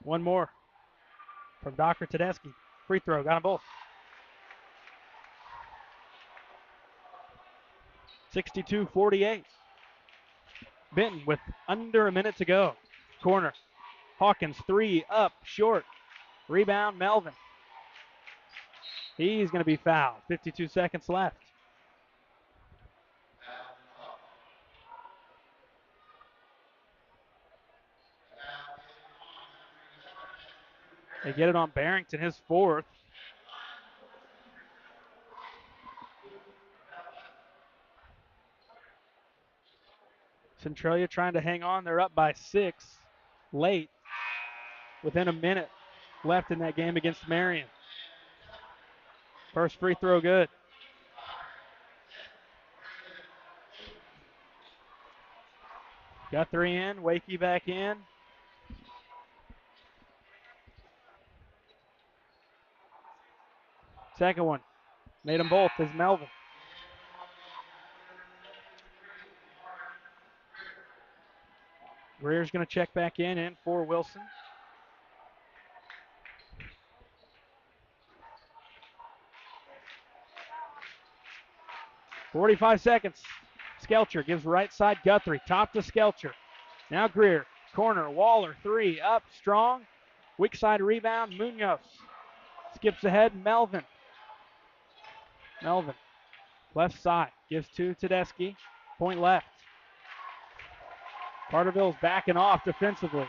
One more from Dr. Tedeschi. Free throw. Got them both. 62-48. Benton with under a minute to go. Corner. Hawkins, three, up, short. Rebound, Melvin. He's going to be fouled. 52 seconds left. They get it on Barrington, his fourth. Centralia trying to hang on. They're up by 6 late. Within a minute left in that game against Marion. First free throw good. Guthrie in, Wakey back in. Second one. Made them both is Melvin. Greer's going to check back in for Wilson. .45 seconds. Skelcher gives right side Guthrie. Top to Skelcher. Now Greer. Corner. Waller. Three. Up. Strong. Weak side rebound. Munoz. Skips ahead. Melvin. Left side. Gives to Tedeschi. Point left. Carterville's backing off defensively.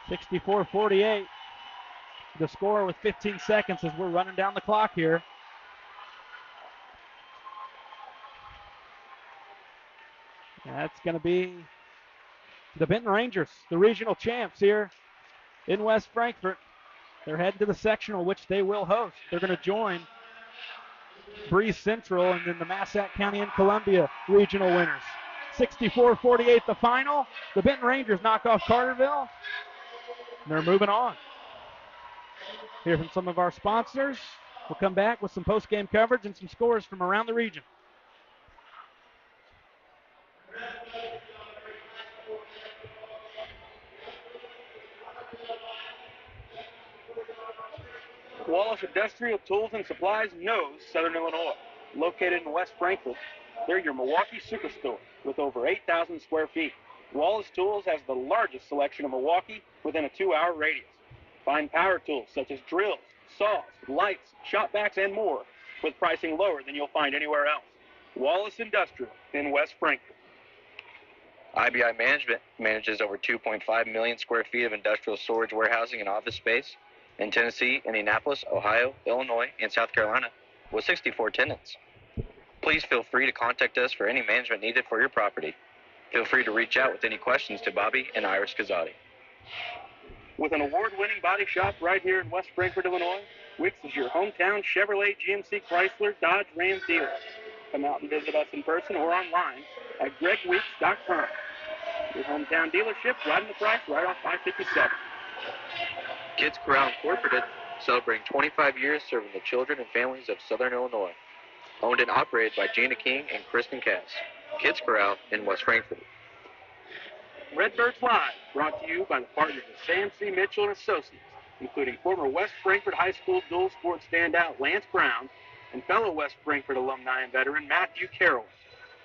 .64-48. The score with 15 seconds as we're running down the clock here. And that's going to be the Benton Rangers, the regional champs here in West Frankfort. They're heading to the sectional, which they will host. They're going to join Breeze Central and then the Massac County and Columbia regional winners. 64-48 the final. The Benton Rangers knock off Carterville. And they're moving on. Hear from some of our sponsors. We'll come back with some post-game coverage and some scores from around the region. Wallace Industrial Tools and Supplies knows Southern Illinois. Located in West Frankfort, they're your Milwaukee superstore with over 8,000 square feet. Wallace Tools has the largest selection of Milwaukee within a 2-hour radius. Find power tools such as drills, saws, lights, shop vacs, and more with pricing lower than you'll find anywhere else. Wallace Industrial in West Frankfort. IBI Management manages over 2.5 million square feet of industrial storage, warehousing, and office space in Tennessee, Indianapolis, Ohio, Illinois, and South Carolina with 64 tenants. Please feel free to contact us for any management needed for your property. Feel free to reach out with any questions to Bobby and Iris Kazadi. With an award-winning body shop right here in West Frankfort, Illinois, Wicks is your hometown Chevrolet, GMC, Chrysler, Dodge, Ram dealer. Come out and visit us in person or online at gregweeks.com. Your hometown dealership, right in the price, right off 557. Kids Corral Incorporated, celebrating 25 years serving the children and families of Southern Illinois. Owned and operated by Gina King and Kristen Cass. Kids Corral in West Frankfort. Redbirds Live, brought to you by the partners of Sam C. Mitchell and Associates, including former West Frankfort High School dual sport standout Lance Brown and fellow West Frankfort alumni and veteran Matthew Carroll.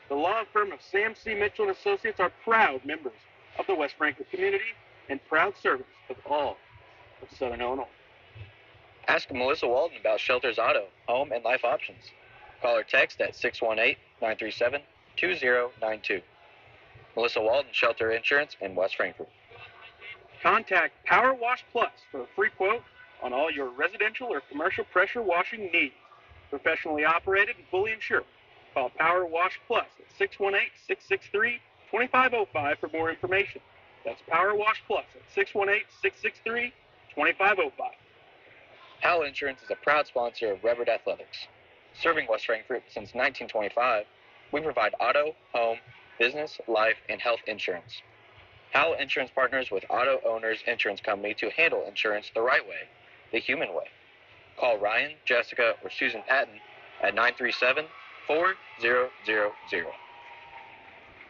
The law firm of Sam C. Mitchell and Associates are proud members of the West Frankfort community and proud servants of all of Southern Illinois. Ask Melissa Walden about Shelter's Auto, Home, and Life options. Call or text at 618-937-2092. Melissa Walden, Shelter Insurance in West Frankfort. Contact Power Wash Plus for a free quote on all your residential or commercial pressure washing needs. Professionally operated and fully insured. Call Power Wash Plus at 618-663-2505 for more information. That's Power Wash Plus at 618-663-2505. Hal Insurance is a proud sponsor of Redbird Athletics. Serving West Frankfort since 1925, we provide auto, home, business, life, and health insurance. Hal Insurance partners with Auto Owners Insurance Company to handle insurance the right way, the human way. Call Ryan, Jessica, or Susan Patton at 937-4000.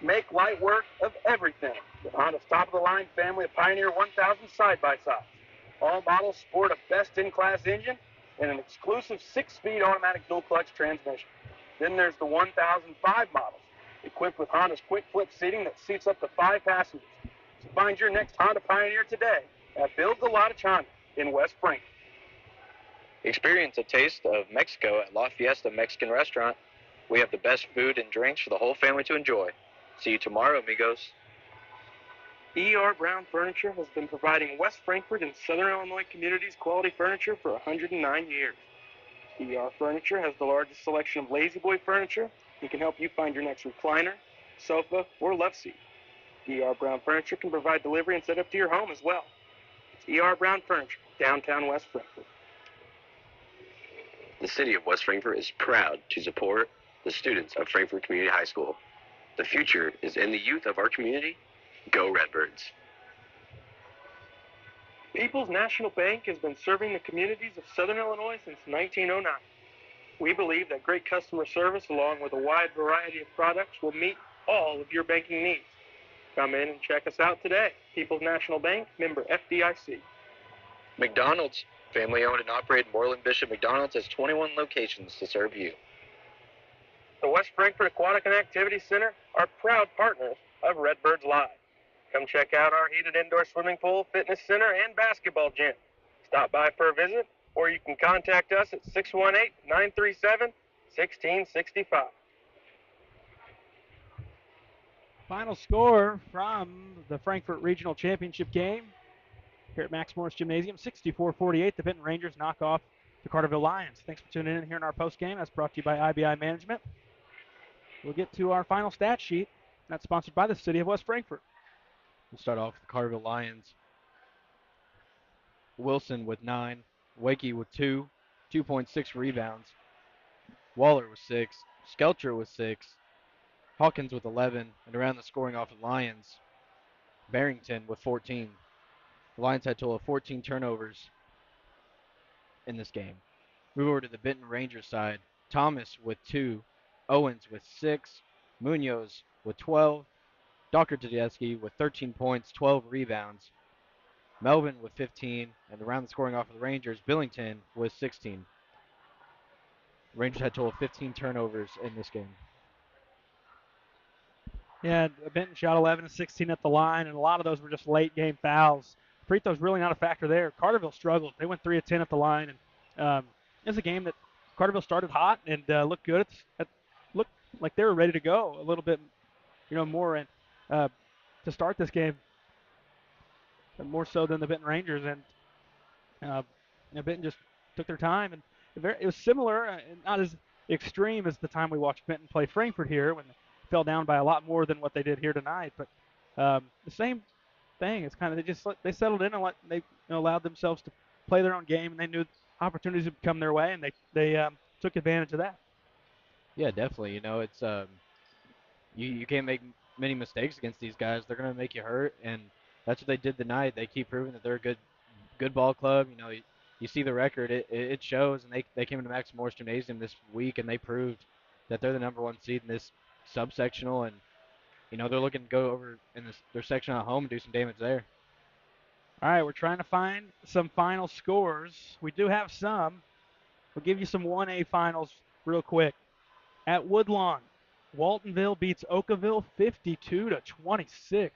Make light work of everything with Honda's top-of-the-line family of Pioneer 1000 side-by-sides. All models sport a best-in-class engine and an exclusive 6-speed automatic dual-clutch transmission. Then there's the 1005 models, equipped with Honda's quick-flip seating that seats up to 5 passengers. So find your next Honda Pioneer today at Build the Lodge Honda in West Frankfort. Experience a taste of Mexico at La Fiesta Mexican Restaurant. We have the best food and drinks for the whole family to enjoy. See you tomorrow, amigos. E.R. Brown Furniture has been providing West Frankfort and Southern Illinois communities quality furniture for 109 years. E.R. Furniture has the largest selection of Lazy Boy furniture and can help you find your next recliner, sofa, or love seat. E.R. Brown Furniture can provide delivery and set up to your home as well. It's E.R. Brown Furniture, downtown West Frankfort. The city of West Frankfort is proud to support the students of Frankfort Community High School. The future is in the youth of our community. Go Redbirds. People's National Bank has been serving the communities of Southern Illinois since 1909. We believe that great customer service along with a wide variety of products will meet all of your banking needs. Come in and check us out today. People's National Bank, member FDIC. McDonald's, family-owned and operated Moreland Bishop McDonald's, has 21 locations to serve you. The West Frankfort Aquatic and Activity Center are proud partners of Redbirds Live. Come check out our heated indoor swimming pool, fitness center, and basketball gym. Stop by for a visit, or you can contact us at 618-937-1665. Final score from the Frankfort Regional Championship game here at Max Morris Gymnasium, 64-48. The Benton Rangers knock off the Carterville Lions. Thanks for tuning in here in our post game. That's brought to you by IBI Management. We'll get to our final stat sheet. That's sponsored by the city of West Frankfort. We'll start off with the Carterville Lions. Wilson with 9. Wakey with 2. 2.6 rebounds. Waller with 6. Skelcher with 6. Hawkins with 11. And around the scoring off of Lions, Barrington with 14. The Lions had a total of 14 turnovers in this game. Move over to the Benton Rangers side. Thomas with 2. Owens with 6. Munoz with 12. Dr. Tedeschi with 13 points, 12 rebounds. Melvin with 15. And around the scoring off of the Rangers, Billington with 16. The Rangers had a total of 15 turnovers in this game. Yeah, Benton shot 11 of 16 at the line, and a lot of those were just late game fouls. Free throw's really not a factor there. Carterville struggled. They went 3 of 10 at the line, and it was a game that Carterville started hot and looked good. It looked like they were ready to go a little bit, more and to start this game, more so than the Benton Rangers, and Benton just took their time, and it was similar, not as extreme as the time we watched Benton play Frankfort here when they fell down by a lot more than what they did here tonight, but the same thing. It's kind of they settled in and they allowed themselves to play their own game, and they knew opportunities would come their way, and they took advantage of that. Yeah, definitely. It's you can't make many mistakes against these guys. They're going to make you hurt, and that's what they did tonight. They keep proving that they're a good ball club. You see the record. It shows, and they came into Max Morris Gymnasium this week, and they proved that they're the number 1 seed in this subsectional, and they're looking to go over in their section at home and do some damage there. All right, we're trying to find some final scores. We do have some. We'll give you some 1A finals real quick. At Woodlawn, Waltonville beats Oakville 52-26.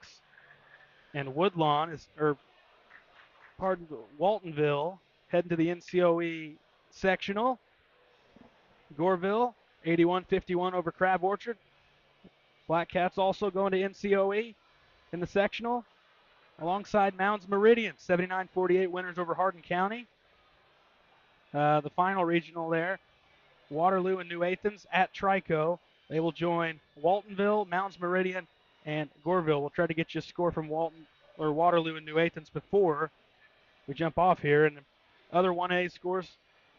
And Waltonville heading to the NCOE sectional. Goreville 81-51 over Crab Orchard. Black Cats also going to NCOE in the sectional, alongside Mounds Meridian, 79-48 winners over Hardin County. The final regional there, Waterloo and New Athens at Trico. They will join Waltonville, Mounds Meridian, and Goreville. We'll try to get you a score from Waterloo and New Athens before we jump off here. And Other 1A scores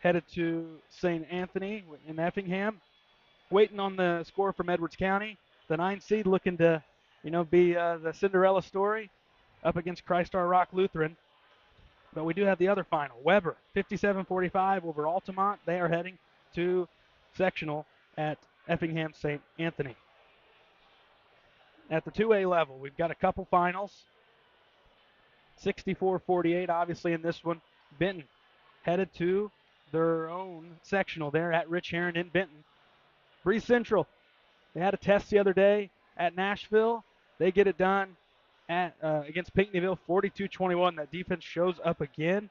headed to St. Anthony in Effingham. Waiting on the score from Edwards County. The 9 seed looking to, be the Cinderella story up against Christ Our Rock Lutheran. But we do have the other final. Weber, 57-45 over Altamont. They are heading to sectional at Effingham St. Anthony. At the 2A level, we've got a couple finals. 64-48, obviously, in this one. Benton headed to their own sectional there at Rich Heron in Benton. Breeze Central, they had a test the other day at Nashville. They get it done against Pinckneyville, 42-21. That defense shows up again.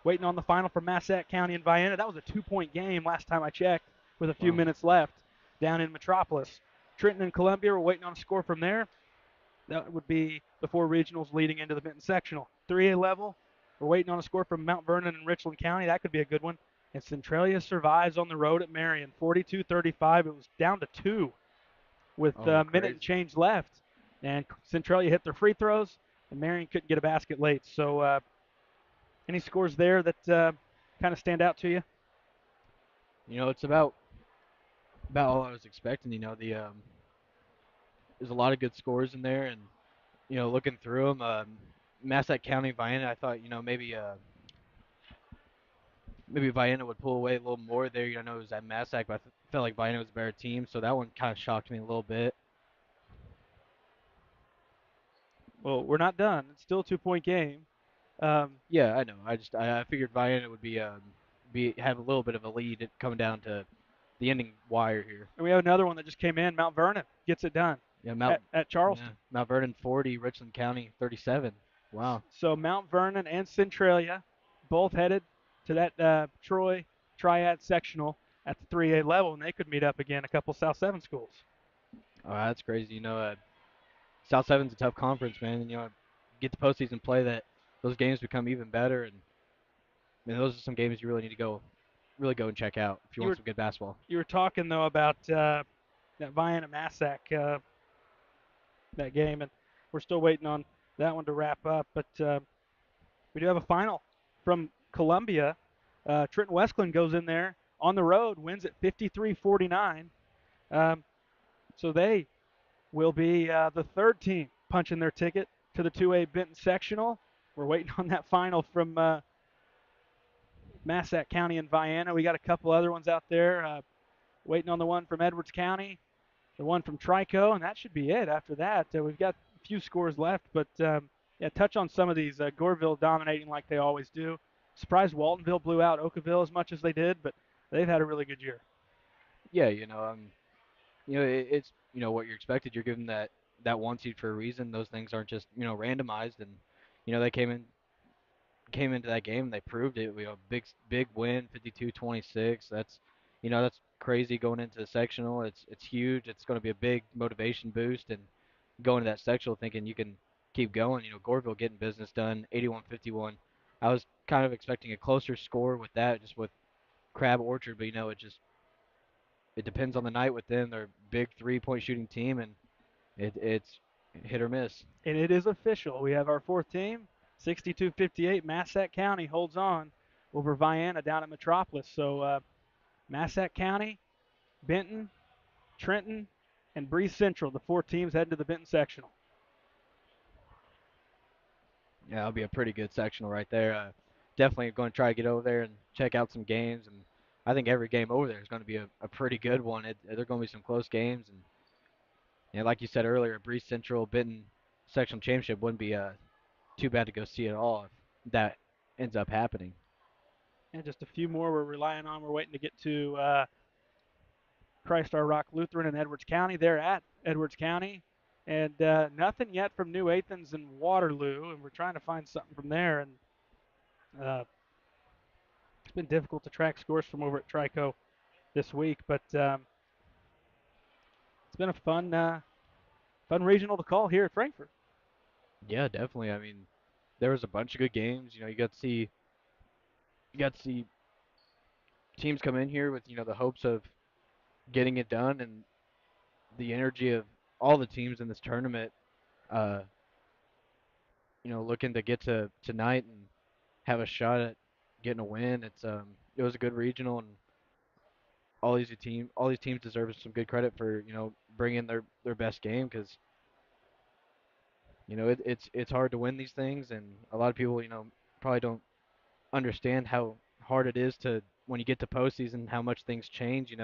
Waiting on the final for Massac County and Vienna. That was a 2-point game last time I checked with a few minutes left down in Metropolis. Trenton and Columbia, we're waiting on a score from there. That would be the 4 regionals leading into the Benton sectional. 3A level, we're waiting on a score from Mount Vernon and Richland County. That could be a good one. And Centralia survives on the road at Marion, 42-35. It was down to 2 with a minute and change left. And Centralia hit their free throws, and Marion couldn't get a basket late. So any scores there that kind of stand out to you? It's about all I was expecting. There's a lot of good scores in there, and looking through them, Massac County, Vienna, I thought maybe Vienna would pull away a little more there. I know it was at Massac, but I felt like Vienna was a better team, so that one kind of shocked me a little bit. Well, we're not done. It's still a 2-point game. Yeah, I know. I figured Vienna would have a little bit of a lead coming down to the ending wire here. And we have another one that just came in. Mount Vernon gets it done. Yeah, at Charleston. Yeah, Mount Vernon 40, Richland County 37. Wow. So Mount Vernon and Centralia both headed to that Troy Triad sectional at the 3A level, and they could meet up again, a couple South 7 schools. Oh, that's crazy. South 7's a tough conference, man. And, get the postseason play, those games become even better. And those are some games you really need to really go and check out if you want some good basketball. You were talking, though, about that Vienna Massac that game, and we're still waiting on that one to wrap up. But we do have a final from Columbia. Trenton Westland goes in there on the road, wins at 53-49. So they will be the 3rd team punching their ticket to the 2A Benton sectional. We're waiting on that final from Massac County and Vienna. We got a couple other ones out there. Waiting on the one from Edwards County, the one from Trico, and that should be it. After that, we've got a few scores left, but touch on some of these. Goreville dominating like they always do. Surprised Waltonville blew out Oakville as much as they did, but they've had a really good year. Yeah, it's what you're expected. You're given that 1 seed for a reason. Those things aren't just randomized, and they came into that game and they proved it. We have a big win, 52-26. That's crazy going into the sectional. It's huge. It's going to be a big motivation boost, and going to that sectional thinking you can keep going. Goreville getting business done, 81-51. I was kind of expecting a closer score with that, just with Crab Orchard, but it depends on the night with them. They're a big 3-point shooting team, and it's hit or miss. And it is official. We have our 4th team, 62-58. Massac County holds on over Vienna down at Metropolis. So Massac County, Benton, Trenton, and Breeze Central, the 4 teams heading to the Benton sectional. Yeah, that'll be a pretty good sectional right there. Definitely going to try to get over there and check out some games, and I think every game over there is going to be a pretty good one. There are going to be some close games, and like you said earlier, Breeze Central Benton sectional championship wouldn't be too bad to go see at all if that ends up happening. And just a few more we're relying on. We're waiting to get to Christ Our Rock Lutheran in Edwards County. They're at Edwards County. And nothing yet from New Athens and Waterloo, and we're trying to find something from there. And it's been difficult to track scores from over at Trico this week, but it's been a fun regional to call here at Frankfort. Yeah, definitely. I mean, there was a bunch of good games. You got to see teams come in here with the hopes of getting it done, and the energy of all the teams in this tournament. Looking to get to tonight and have a shot at getting a win. It was a good regional, and all these teams deserve some good credit for bringing their best game because it's hard to win these things, and a lot of people probably don't understand how hard it is to when you get to postseason how much things change.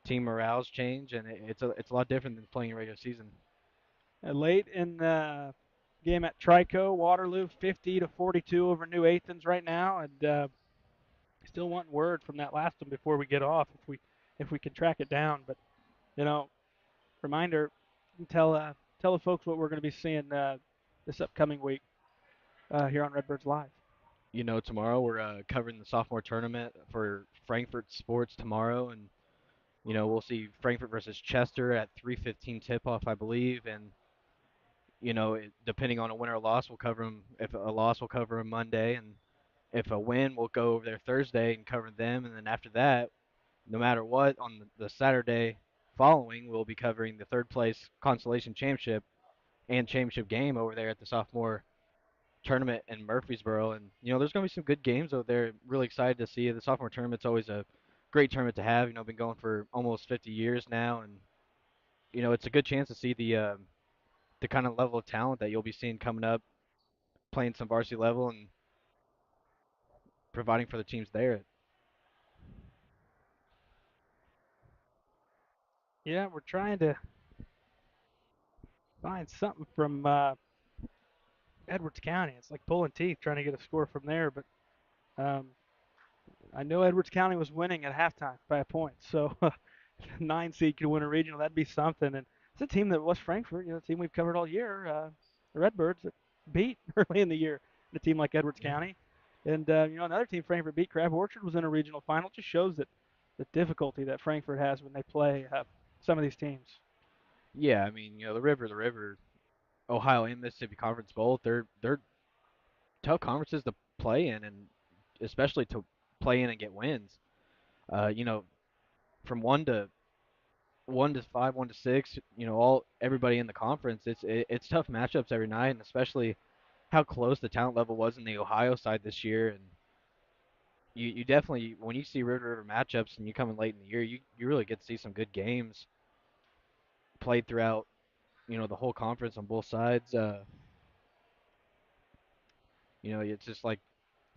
Team morales change, and it's a lot different than playing a regular season. Late in the game at Trico, Waterloo 50-42 over New Athens right now, and still want word from that last one before we get off if we can track it down. But you know, reminder, tell the folks what we're going to be seeing this upcoming week here on Redbirds Live. Tomorrow we're covering the sophomore tournament for Frankfurt Sports tomorrow, and we'll see Frankfurt versus Chester at 3:15 tip-off, I believe, and depending on a win or a loss, we'll cover them. If a loss, we'll cover them Monday, and if a win, we'll go over there Thursday and cover them, and then after that, no matter what, on the Saturday following, we'll be covering the third place consolation championship and championship game over there at the sophomore tournament in Murfreesboro. And there's going to be some good games over there. Really excited to see it. The sophomore tournament's always a great tournament to have. Been going for almost 50 years now, and it's a good chance to see the kind of level of talent that you'll be seeing coming up, playing some varsity level and providing for the teams there. Yeah, we're trying to find something from Edwards County. It's like pulling teeth trying to get a score from there, but um, I know Edwards County was winning at halftime by a point, so 9 seed could win a regional. That'd be something. And it's a team that West Frankfort, a team we've covered all year, the Redbirds, that beat early in the year a team like Edwards County. And another team Frankfort beat, Crab Orchard, was in a regional final. It just shows that the difficulty that Frankfort has when they play some of these teams. Yeah, I mean, the River, Ohio and Mississippi Conference both. They're tough conferences to play in, and especially to play in and get wins. From 1 to 5, 1 to 6, all everybody in the conference. It's tough matchups every night, and especially how close the talent level was in the Ohio side this year. And you definitely, when you see River River matchups and you come in late in the year, you really get to see some good games played throughout the whole conference on both sides. It's just like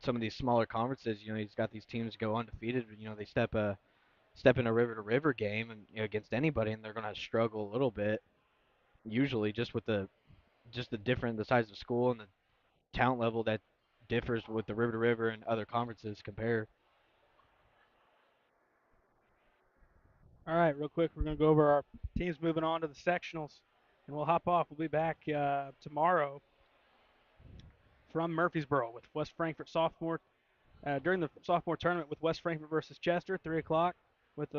some of these smaller conferences. He's got these teams go undefeated, but they step in a river to river game and against anybody, and they're going to struggle a little bit. Usually, just with the size of school and the talent level that differs with the river to river and other conferences compare. All right, real quick, we're going to go over our teams moving on to the sectionals, and we'll hop off. We'll be back tomorrow from Murfreesboro with West Frankfort sophomore during the sophomore tournament with West Frankfort versus Chester, 3 o'clock, with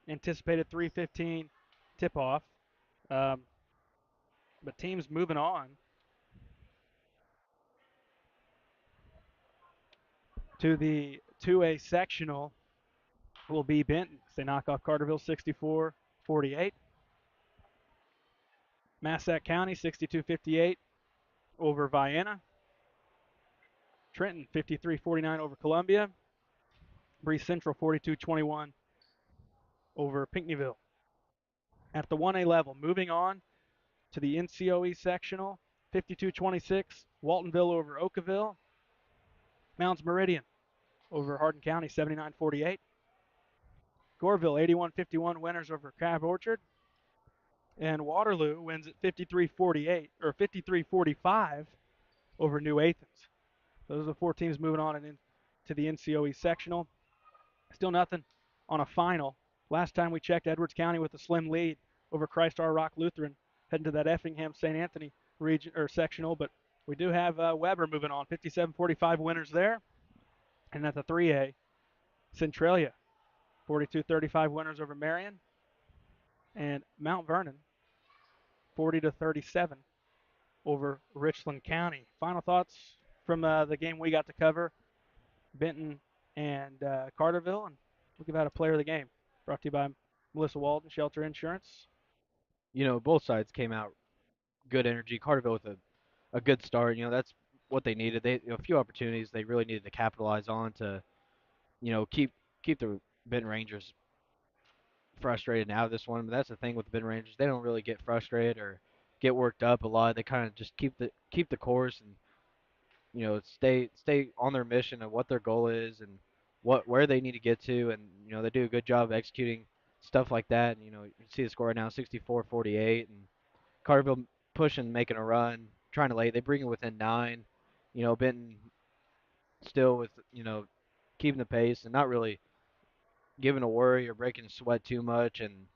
anticipated 3:15 tip-off. Um, but teams moving on to the 2A sectional will be Benton. They knock off Carterville 64-48. Massac County 62-58 over Vienna. Trenton 53-49 over Columbia. Breese Central 42-21 over Pinckneyville. At the 1A level, moving on to the NCOE sectional, 52-26, Waltonville over Oakville. Mounds Meridian over Hardin County, 79-48. Goreville, 81-51 winners over Crab Orchard. And Waterloo wins at 53-48 or 53-45 over New Athens. Those are the 4 teams moving on and into the NCOE sectional. Still nothing on a final. Last time we checked, Edwards County with a slim lead over Christ Our Rock Lutheran, heading to that Effingham St. Anthony region or sectional. But we do have Weber moving on, 57-45 winners there. And at the 3A, Centralia, 42-35 winners over Marion. And Mount Vernon, 40-37 over Richland County. Final thoughts from the game we got to cover, Benton and Carterville, and we'll give out a player of the game. Brought to you by Melissa Walden, Shelter Insurance. Both sides came out good energy. Carterville with a good start. That's what they needed. A few opportunities they really needed to capitalize on to keep the Benton Rangers frustrated and out of this one. But that's the thing with the Benton Rangers; they don't really get frustrated or get worked up a lot. They kind of just keep the course and stay on their mission of what their goal is and where they need to get to, and they do a good job of executing stuff like that. And you see the score right now, 64-48, and Carterville pushing, making a run, trying to lay. They bring it within 9. Benton still with keeping the pace and not really giving a worry or breaking a sweat too much, and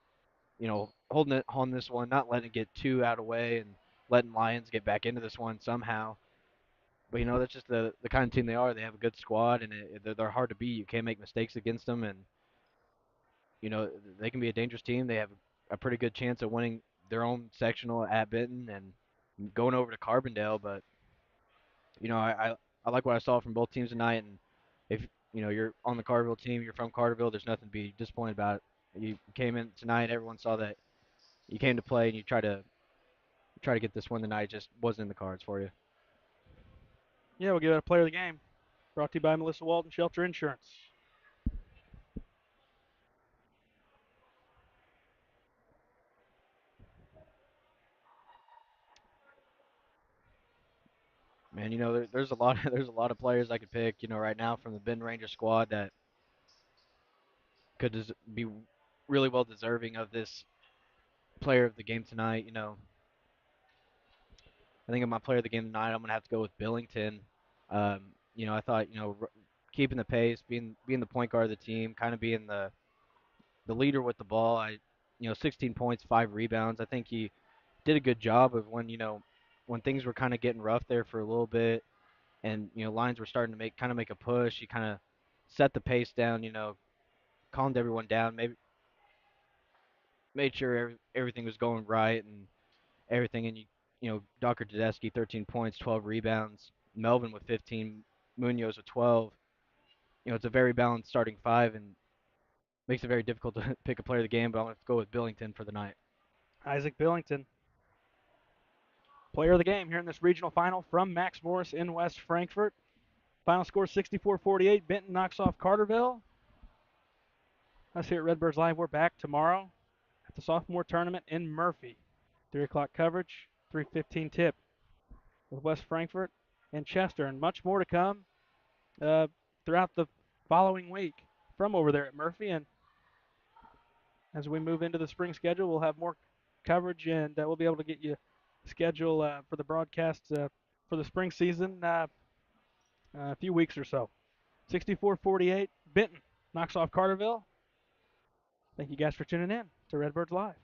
holding it on this one, not letting it get too out of way, and letting Lions get back into this one somehow. But that's just the kind of team they are. They have a good squad, and they're hard to beat. You can't make mistakes against them, and they can be a dangerous team. They have a pretty good chance of winning their own sectional at Benton and going over to Carbondale. But I like what I saw from both teams tonight, and if you're on the Carterville team, you're from Carterville, there's nothing to be disappointed about. You came in tonight, everyone saw that you came to play, and you try to get this one tonight. It just wasn't in the cards for you. Yeah, we'll give it a player of the game. Brought to you by Melissa Walton Shelter Insurance. Man, there's a lot there's a lot of players I could pick, right now from the Ben Ranger squad that could be really well deserving of this player of the game tonight. I think of my player of the game tonight, I'm gonna have to go with Billington. I thought keeping the pace, being the point guard of the team, kind of being the leader with the ball. 16 points, 5 rebounds. I think he did a good job of when things were kind of getting rough there for a little bit, and lines were starting to make a push. He kind of set the pace down. Calmed everyone down. Maybe made sure everything was going right and everything. And Dr. Tedeschi, 13 points, 12 rebounds. Melvin with 15. Munoz with 12. It's a very balanced starting five and makes it very difficult to pick a player of the game. But I'm going to go with Billington for the night. Isaac Billington, player of the game here in this regional final from Max Morris in West Frankfort. Final score 64-48. Benton knocks off Carterville. Us here at Redbirds Live, we're back tomorrow at the sophomore tournament in Murphy. 3 o'clock coverage, 3:15 tip with West Frankfort and Chester, and much more to come throughout the following week from over there at Murphy. And as we move into the spring schedule, we'll have more coverage, and we'll be able to get you a schedule for the broadcasts for the spring season a few weeks or so. 64-48, Benton knocks off Carterville. Thank you guys for tuning in to Redbirds Live.